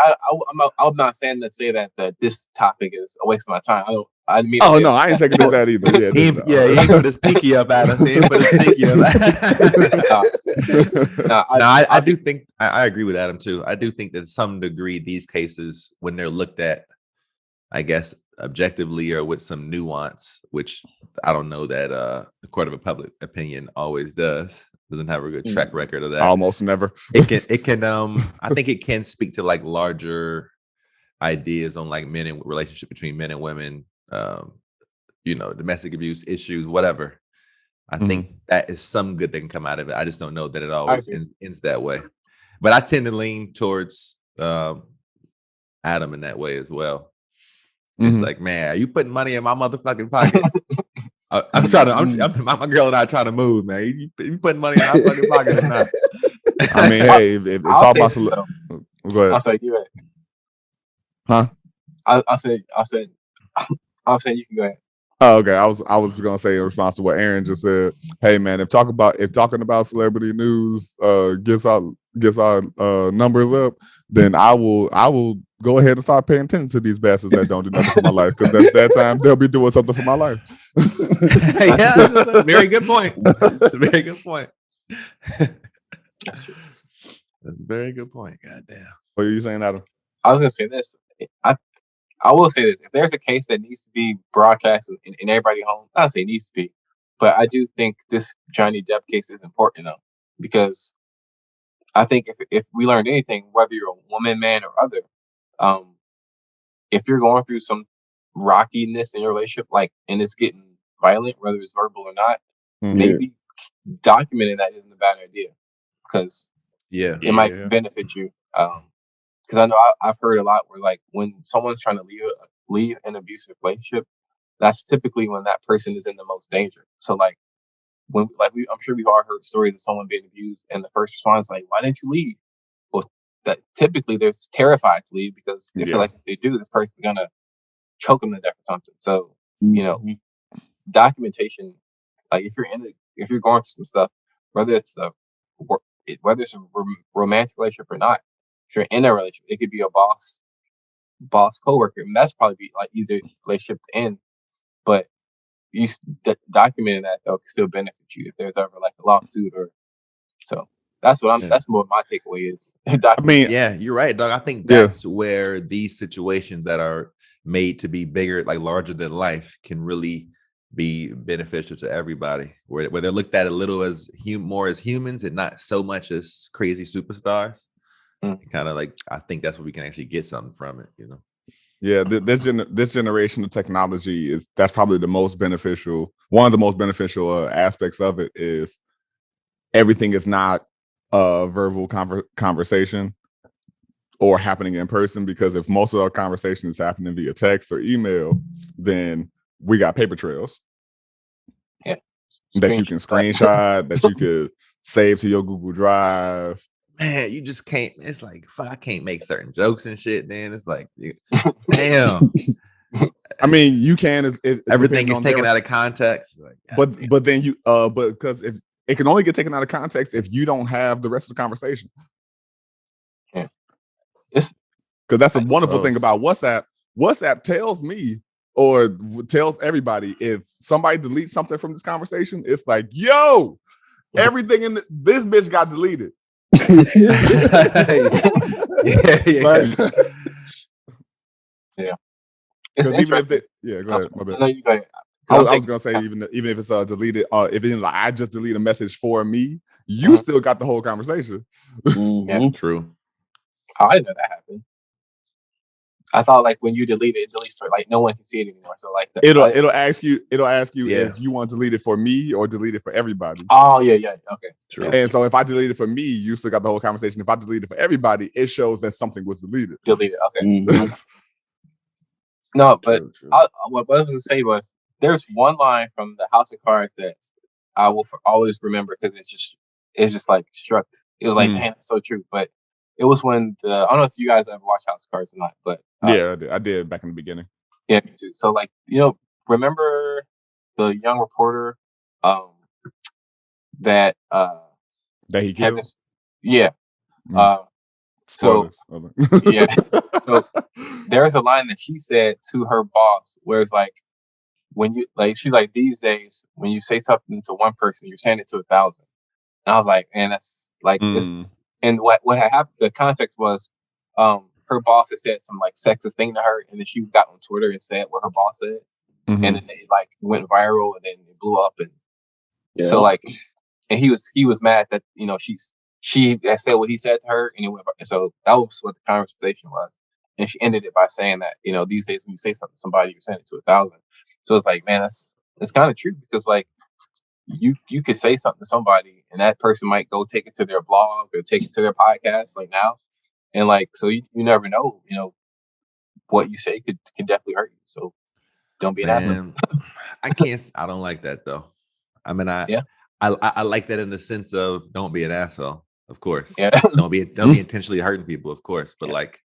I'm not saying to say that this topic is a waste of my time. I mean. Oh no, I ain't taking it that either. He ain't put his pinky up at us. He ain't put his pinky up. I do think I agree with Adam too. I do think that to some degree these cases, when they're looked at, I guess objectively or with some nuance, which I don't know that the court of a public opinion always does. Doesn't have a good track record of that. Almost never. It can I think it can speak to like larger ideas on like men and relationship between men and women, domestic abuse issues, whatever. I think that is some good that can come out of it. I just don't know that it always ends that way. But I tend to lean towards Adam in that way as well. It's like, man, are you putting money in my motherfucking pocket? I'm trying to. My girl and I are trying to move, man. You putting money in my fucking pocket or not? I mean, hey, if talk about go ahead. I'll say you. Huh? I'll say you can go ahead. Oh, okay. I was gonna say in response to what Aaron just said. Hey, man, if talking about celebrity news gets our numbers up, then I will go ahead and start paying attention to these bastards that don't do nothing for my life, because at that time they'll be doing something for my life. Yeah, that's a very good point. That's a very good point. That's true. That's a very good point. God damn. What are you saying, Adam? I was gonna say this. I will say this. If there's a case that needs to be broadcast in everybody home, I don't say it needs to be, but I do think this Johnny Depp case is important though, because I think if we learned anything, whether you're a woman, man, or other, if you're going through some rockiness in your relationship, like, and it's getting violent, whether it's verbal or not, maybe documenting that isn't a bad idea, because it might benefit you. Because I know I've heard a lot where, like, when someone's trying to leave an abusive relationship, that's typically when that person is in the most danger. So, like, I'm sure we've all heard stories of someone being abused, and the first response is like, "Why didn't you leave?" Well, that typically they're terrified to leave because they feel like if they do, this person's gonna choke them to death or something. So, documentation, like if you're going through some stuff, whether it's a romantic relationship or not. If you're in a relationship, it could be a boss coworker. I mean, that's probably be like easier relationship to end. But you documenting that though can still benefit you if there's ever like a lawsuit or so. That's what that's what my takeaway is. I mean, yeah, you're right, dog. I think that's where these situations that are made to be bigger, like larger than life, can really be beneficial to everybody. Where they're looked at a little as more as humans and not so much as crazy superstars. Kind of like, I think that's where we can actually get something from it, Yeah, this generation of technology that's probably the most beneficial. One of the most beneficial aspects of it is everything is not a verbal conversation or happening in person, because if most of our conversation is happening via text or email, then we got paper trails. Yeah, that you can screenshot, that you could save to your Google Drive. Man, you just can't. It's like, fuck, I can't make certain jokes and shit. Then it's like, damn. I mean, you can. Everything is taken out of context. Like, but then you because if it can only get taken out of context if you don't have the rest of the conversation. Yeah, because that's a wonderful thing about WhatsApp. WhatsApp tells me or tells everybody if somebody deletes something from this conversation, it's like, yo, everything in this bitch got deleted. Yeah. It's even if go ahead. My bad. No, you go ahead. I was gonna say even if it's deleted, if it's like I just delete a message for me, you still got the whole conversation. Yeah, true. I didn't know that happened. I thought like when you delete it deletes it, like no one can see it anymore. So like it'll ask you if you want to delete it for me or delete it for everybody. Oh yeah, okay. True. And so if I delete it for me, you still got the whole conversation. If I delete it for everybody, it shows that something was deleted. Deleted, okay. No, but true. What I was going to say was there's one line from the House of Cards that I will always remember because it's just like struck. It was like, damn, it's so true. But it was when I don't know if you guys ever watch House of Cards or not, but yeah, I did back in the beginning. Yeah, me too. So like, remember the young reporter that he killed? Yeah. So yeah. So there's a line that she said to her boss where it's like, when you like, she's like, these days when you say something to one person, you're saying it to 1,000. And I was like, man, that's like this. And what had happened? The context was, her boss had said some like sexist thing to her, and then she got on Twitter and said what her boss said, and then it like went viral, and then it blew up, and so like and he was mad that she had said what he said to her, and it went. So that was what the conversation was, and she ended it by saying that these days when you say something to somebody, you're saying it to 1,000. So it's like, man, that's kind of true, because like you could say something to somebody, and that person might go take it to their blog or take it to their podcast like now, and like so you never know, what you say could definitely hurt you. So don't be an asshole. I don't like that though. I mean, I Yeah. I like that in the sense of don't be an asshole, of course. Yeah. Don't be intentionally hurting people, of course. But like,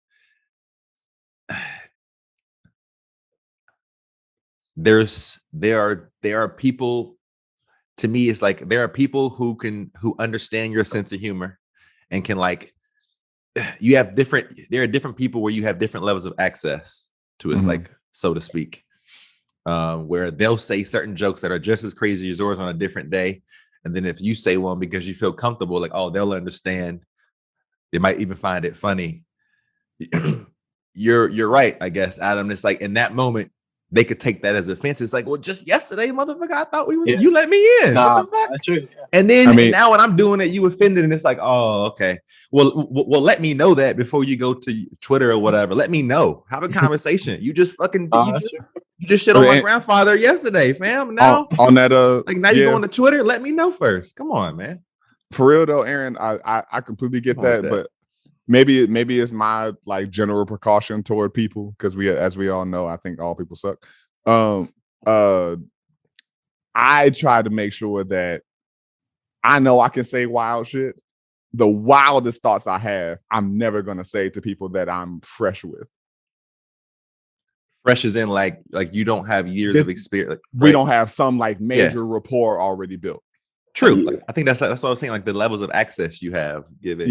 there are people. To me, it's like there are people who understand your sense of humor, and can like. There are different people where you have different levels of access to it, like so to speak. Where they'll say certain jokes that are just as crazy as yours on a different day. And then if you say one because you feel comfortable, like, oh, they'll understand. They might even find it funny. You're right, I guess, Adam. It's like in that moment, they could take that as offense. It's like, well, just yesterday, motherfucker, I thought you let me in. Nah, what the fuck? that's true. Yeah. And then and now when I'm doing it, you offended, and it's like, oh, okay. Well, let me know that before you go to Twitter or whatever. Let me know. Have a conversation. You just fucking you just shit on my grandfather yesterday, fam. Now on that now you going to Twitter? Let me know first. Come on, man. For real though, Aaron, I completely get that, but maybe it's my like general precaution toward people, because as we all know, I think all people suck. I try to make sure that I know I can say wild shit. The wildest thoughts I have, I'm never gonna say to people that I'm fresh with. Fresh is in like you don't have years of experience. Like, we don't have some like major rapport already built. True. Like, I think that's what I was saying. Like the levels of access you have, given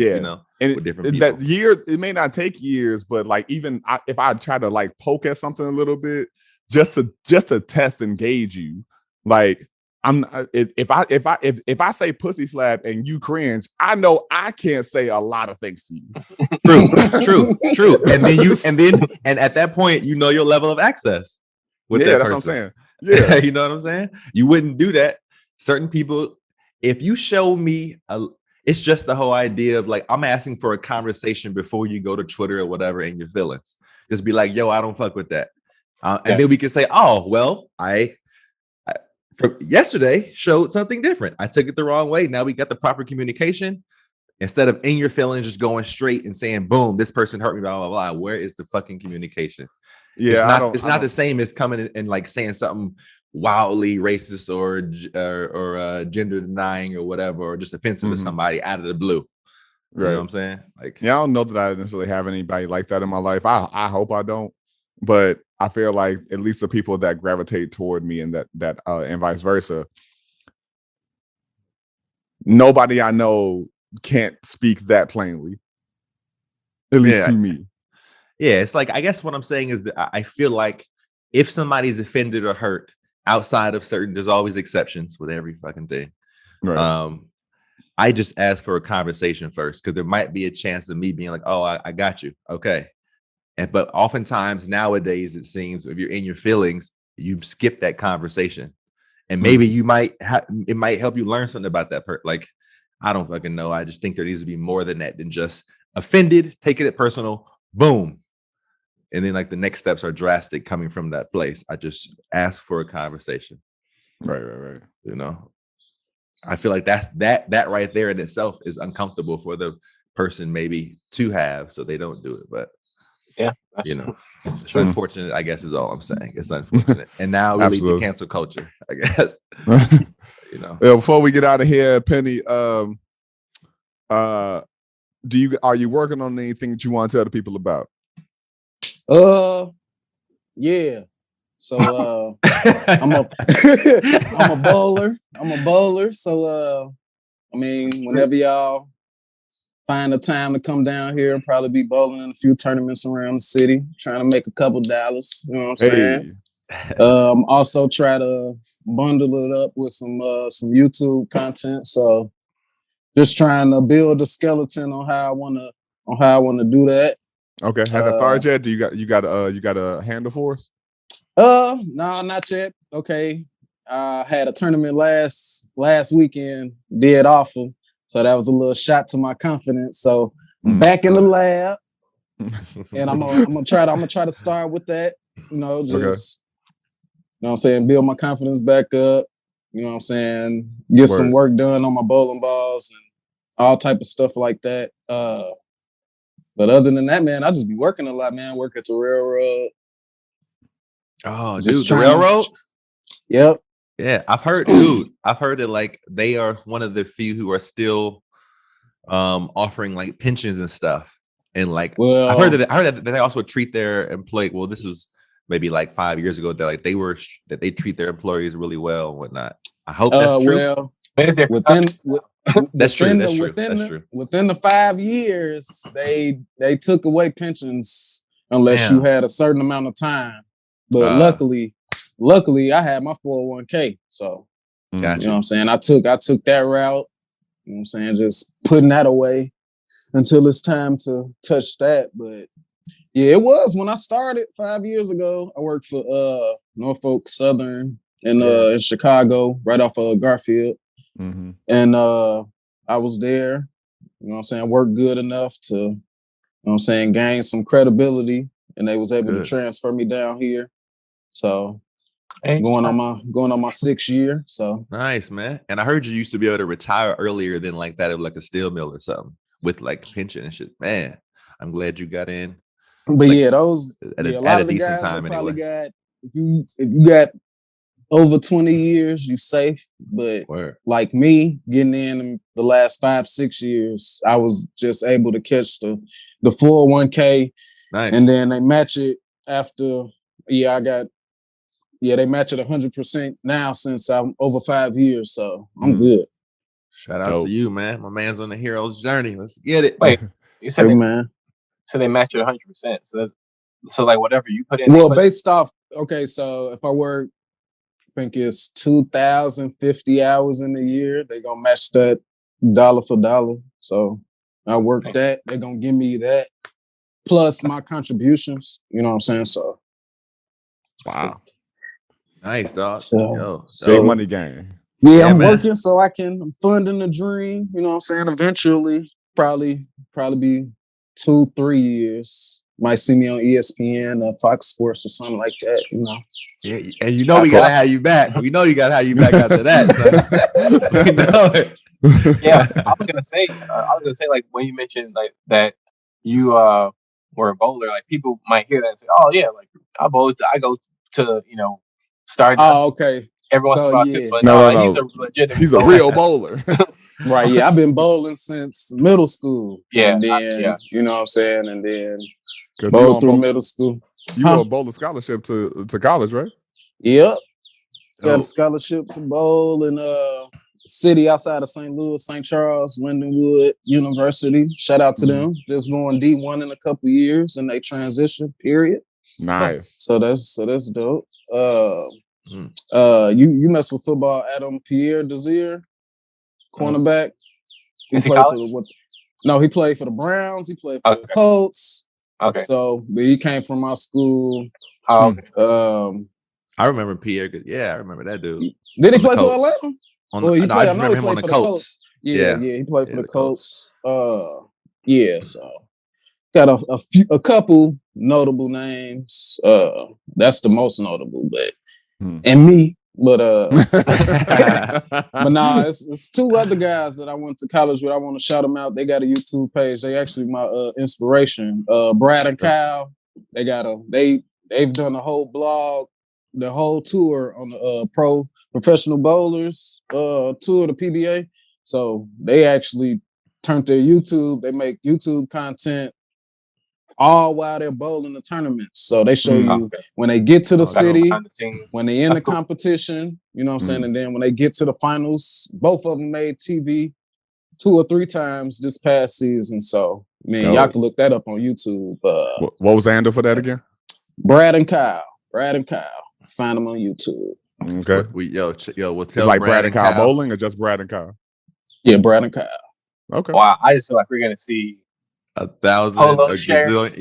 and with different people. That year, it may not take years, but like even if I try to like poke at something a little bit, just to test and gauge you, like if I say pussy flap and you cringe, I know I can't say a lot of things to you. True. And at that point, you know your level of access with that person. That's what I'm saying. Yeah, you know what I'm saying? You wouldn't do that. Certain people, if you show me it's just the whole idea of like, I'm asking for a conversation before you go to Twitter or whatever in your feelings. Just be like, yo, I don't fuck with that. And then we can say, oh, well, I from yesterday showed something different. I took it the wrong way. Now we got the proper communication. Instead of in your feelings, just going straight and saying, boom, this person hurt me, blah, blah, blah. Where is the fucking communication? Yeah, it's not the same as coming and like saying something wildly racist or gender denying or whatever, or just offensive to somebody out of the blue. Right. You know what I'm saying? Like, I don't know that I necessarily have anybody like that in my life. I hope I don't, but I feel like at least the people that gravitate toward me and that and vice versa, nobody I know can't speak that plainly, at least to me. Yeah, it's like, I guess what I'm saying is that I feel like if somebody's offended or hurt outside of certain, there's always exceptions with every fucking thing. Right. I just ask for a conversation first, because there might be a chance of me being like, oh, I got you. Okay. But oftentimes nowadays, it seems if you're in your feelings, you skip that conversation, and maybe you might it might help you learn something about that person. Like, I don't fucking know. I just think there needs to be more than that, than just offended, taking it personal, boom. And then like the next steps are drastic coming from that place. I just ask for a conversation. Right. You know, I feel like that right there in itself is uncomfortable for the person maybe to have, so they don't do it. But it's unfortunate, I guess, is all I'm saying. It's unfortunate. And now we lead to cancel culture, I guess. You know. Before we get out of here, Penny, are you working on anything that you want to tell the people about? Yeah. So I'm a bowler. So I mean, whenever y'all find the time to come down here, and probably be bowling in a few tournaments around the city, trying to make a couple dollars. You know what I'm saying? Also try to bundle it up with some YouTube content. So just trying to build a skeleton on how I wanna do that. Okay. Has that started yet? Do you got a handle for us? No, not yet. Okay. I had a tournament last weekend, did awful. So that was a little shot to my confidence. So I'm back in the lab, and I'm gonna try to start with that. You know, just you know what I'm saying, build my confidence back up. You know what I'm saying, get some work done on my bowling balls and all type of stuff like that. But other than that, man, I just be working a lot, man. Work at the railroad. Oh, Just dude, the railroad. Yep. Yeah, I've heard that like they are one of the few who are still offering like pensions and stuff. And like I heard that they also treat their employee. Well, this was maybe like 5 years ago that like they treat their employees really well and whatnot. I hope that's true. Well, that's true. Within the 5 years, they took away pensions unless you had a certain amount of time. But luckily, I had my 401k. So you know what I'm saying? I took that route. You know what I'm saying? Just putting that away until it's time to touch that. But yeah, it was when I started 5 years ago. I worked for Norfolk Southern in Chicago, right off of Garfield. And I was there, you know what I'm saying, worked good enough to, you know what I'm saying, gain some credibility, and they was able to transfer me down here. So going on my 6th year. So nice, man. And I heard you used to be able to retire earlier than like that of like a steel mill or something with like pension and shit. Man, I'm glad you got in. But like, yeah, those at a a decent time probably anyway. got if you got over 20 years, you safe. But like me, getting in the last 5-6 years, I was just able to catch the 401k. Nice. And then they match it after. They match it 100% now since I'm over 5 years. So I'm good. Shout out to you, man. My man's on the hero's journey. Let's get it. Wait, you said they match it 100%. So like whatever you put in. Well, based off. Okay, so if I work, I think it's 2,050 hours in a year, they're gonna match that dollar for dollar. So I work that, they're gonna give me that plus my contributions. You know what I'm saying? So wow. Nice, dog. So big money game. Yeah, I'm working so I'm funding the dream. You know what I'm saying? Eventually, probably be 2-3 years. Might see me on ESPN or Fox Sports or something like that, you know. Yeah, and you know we gotta have you back. We know you gotta have you back after that. So. We know it. Yeah, I was gonna say like when you mentioned like that you were a bowler, like people might hear that and say, "Oh yeah, like I go to Stardust." Oh, okay. Every once in a while too, but no. He's a legitimate. He's a real bowler. Right. Yeah, I've been bowling since middle school. Yeah. And then, you know what I'm saying, and then bowled through middle school. You were a bowler scholarship to college, right? Yep. Got a scholarship to bowl in city outside of St. Louis, St. Charles, Lindenwood University. Shout out to them. Just going D1 in a couple years and they transition, period. Nice. So that's dope. You mess with football, Adam Pierre Desir, cornerback. Is he college? He played for the Browns. He played for the Colts. Okay. So, but he came from my school. Oh, okay. I remember Pierre. Yeah, I remember that dude. Did he play for Atlanta? I just remember him on the Colts. Yeah, he played for the Colts. So got a couple notable names. That's the most notable, but and me. But but nah, it's two other guys that I went to college with. I want to shout them out. They got a YouTube page. They actually my inspiration. Brad and Kyle. They've done a whole blog, the whole tour on the professional bowlers tour, the PBA. So they actually turned their YouTube. They make YouTube content all while they're bowling the tournaments. So they show you when they get to the city, when they in the competition, you know what I'm saying? And then when they get to the finals, both of them made TV 2 or 3 times this past season. So, y'all can look that up on YouTube. What was the handle for that again? Brad and Kyle. Find them on YouTube. Okay. We'll tell it's like Brad and Kyle bowling or just Brad and Kyle? Yeah, Brad and Kyle. Okay. Wow, I just feel like we're going to see 1,000 polo shirts.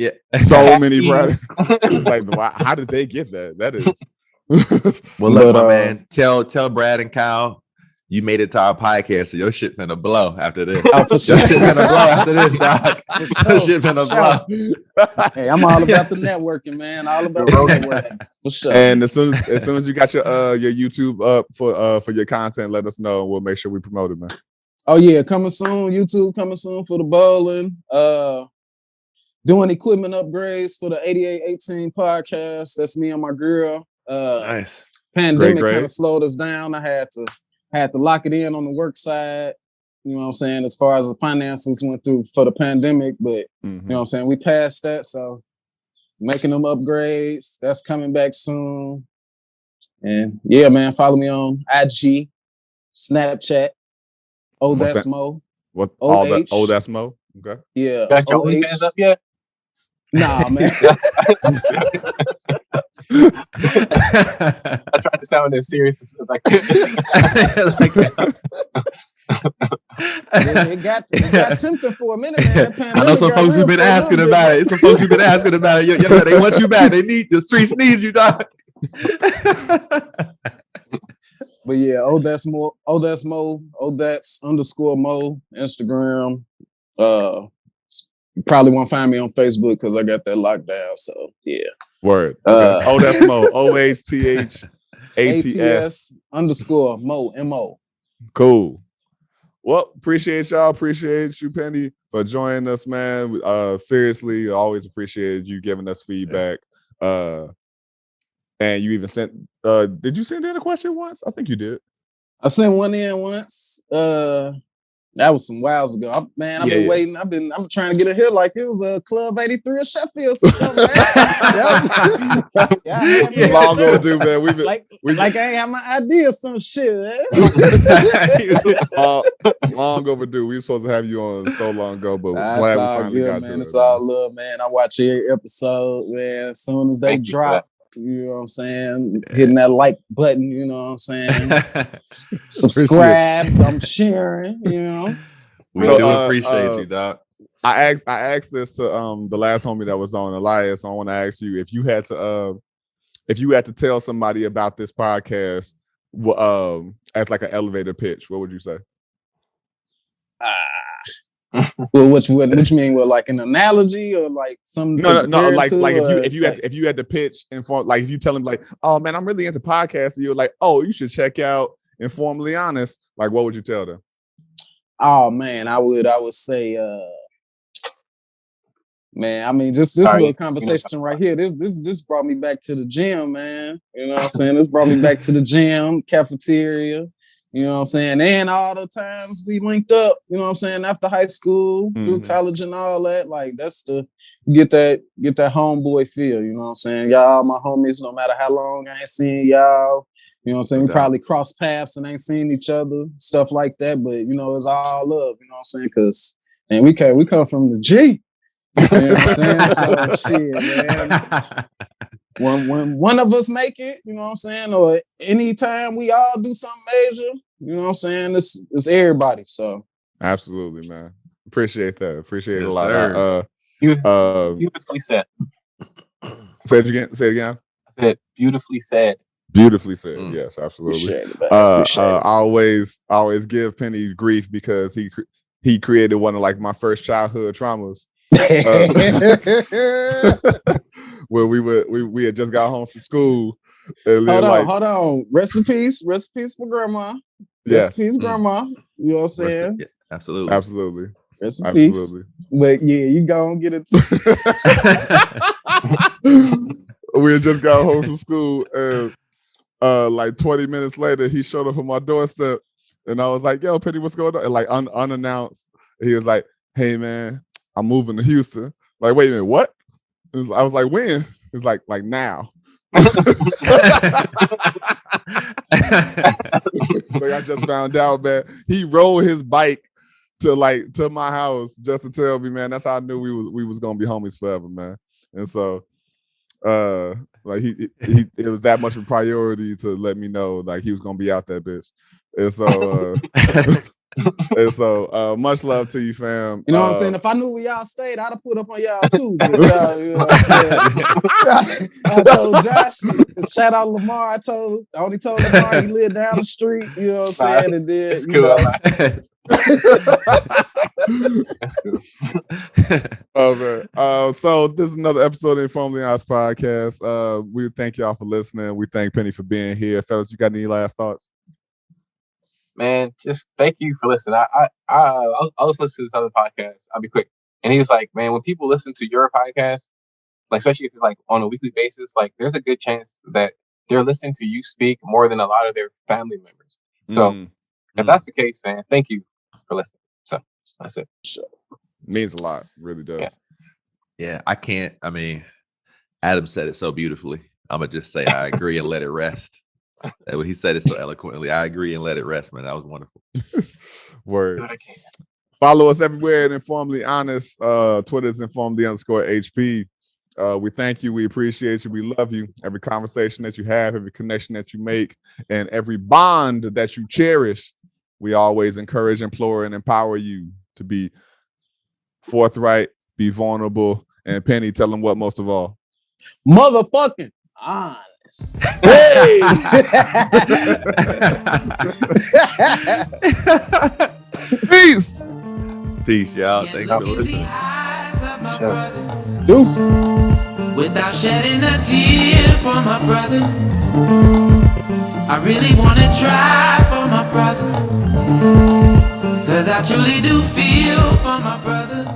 So many brothers. Like, how did they get that? That is Well, look, my man, tell Brad and Kyle you made it to our podcast, so your shit finna blow after this. Oh, for sure. Your shit finna blow after this, dog. For Your sure, shit finna blow. Hey, I'm all about the networking, man. All about the networking. For sure. And as soon as you got your YouTube up for your content, let us know. We'll make sure we promote it, man. Oh yeah, coming soon. YouTube coming soon for the bowling. Doing equipment upgrades for the 8818 podcast. That's me and my girl. Nice. Pandemic kind of slowed us down. I had to lock it in on the work side. You know what I'm saying? As far as the finances went through for the pandemic, but you know what I'm saying? We passed that, so making them upgrades. That's coming back soon. And yeah, man, follow me on IG, Snapchat. Oh, that's Mo. What? All that? Oh, that's Mo. Okay. Yeah. Got your OnlyFans up yet? Nah, man. I tried to sound as serious as I could. It got tempting for a minute, man. I know some folks who've been asking about it. Some folks who've been asking about it. They want you back. They need the streets need you, dog. But yeah, oh that's Mo, _Mo, Instagram. You probably won't find me on Facebook because I got that locked down. So yeah. Word. Okay. Oh, that's Mo. OHTHATS _Mo, MO. Cool. Well, appreciate y'all. Appreciate you, Penny, for joining us, man. Seriously, always appreciate you giving us feedback. And you even sent. Did you send in a question once? I think you did. I sent one in once. That was some whiles ago. I've been waiting. I'm trying to get a hit like it was a Club 83 or Sheffield or something. Long overdue, man. We've been like I ain't have my idea of some shit, man. Long overdue. We were supposed to have you on so long ago, but glad we finally got to it. It's all love, man. I watch every episode, man. As soon as they drop, you know what I'm saying? Hitting that like button, you know what I'm saying? Subscribe, I'm sharing, you know. We do appreciate you, dog. I asked this to the last homie that was on, Elias. So I want to ask you if you had to tell somebody about this podcast as like an elevator pitch, what would you say? Well, what you mean? Well, like an analogy or like some? No. Like if you had to pitch like if you tell him like, oh man, I'm really into podcasts, and you're like, oh, you should check out InforMILLy Honest. Like, what would you tell them? Oh man, I would say, man. I mean, just this little conversation right here. This brought me back to the gym, man. You know what I'm saying? This brought me back to the gym, cafeteria. You know what I'm saying? And all the times we linked up, you know what I'm saying, after high school, through college and all that. Like that's get that homeboy feel, you know what I'm saying? Y'all my homies, no matter how long I ain't seen y'all. You know what I'm saying? We probably cross paths and ain't seen each other, stuff like that. But you know, it's all love, you know what I'm saying? Cause man, we come from the G. You know what I'm saying? So shit, man. When one of us make it, you know what I'm saying, or anytime we all do something major, you know what I'm saying, it's everybody. So absolutely, man. Appreciate that. Appreciate it a lot. Beautifully said. Say it again. I said beautifully said. Beautifully said. Yes, absolutely. I always give Penny grief because he created one of like my first childhood traumas. Where we had just got home from school. And hold on. Rest in peace for grandma. Rest in peace, grandma. You know what I'm saying? Absolutely. Rest in peace. But yeah, you gonna get it. We had just got home from school, and like 20 minutes later, he showed up on my doorstep, and I was like, "Yo, Penny, what's going on?" And like unannounced, he was like, "Hey, man, I'm moving to Houston." Like, wait a minute, what? I was like, when? It's like now. Like I just found out, man. He rode his bike to my house just to tell me, man. That's how I knew we was gonna be homies forever, man. And so, like it was that much of a priority to let me know, like he was gonna be out that bitch. And so much love to you, fam. You know what I'm saying? If I knew where y'all stayed, I'd have put up on y'all too. But y'all, you know what I'm saying? I told Josh, shout out Lamar. I only told Lamar he lived down the street, you know what I'm saying? And then, It's you cool. know. That's cool. Oh man. So this is another episode of InforMILLy Honest Podcast. We thank y'all for listening. We thank Penny for being here. Fellas, you got any last thoughts? Man, just thank you for listening. I was listening to this other podcast. I'll be quick. And he was like, man, when people listen to your podcast, like especially if it's like on a weekly basis, like there's a good chance that they're listening to you speak more than a lot of their family members. So if that's the case, man, thank you for listening. So that's it. Means a lot, really does. Yeah, I can't. I mean, Adam said it so beautifully. I'm gonna just say I agree and let it rest. He said it so eloquently. I agree and let it rest, man. That was wonderful. Word. Follow us everywhere at InforMILLy Honest. Twitter is InforMILLy_HP. We thank you. We appreciate you. We love you. Every conversation that you have, every connection that you make, and every bond that you cherish, we always encourage, implore, and empower you to be forthright, be vulnerable, and Penny, tell them what most of all. Motherfucking honest. Hey! Peace. Peace, y'all. Thanks for listening. Deuce. Without shedding a tear for my brother, I really wanna try for my brother, 'cause I truly do feel for my brother.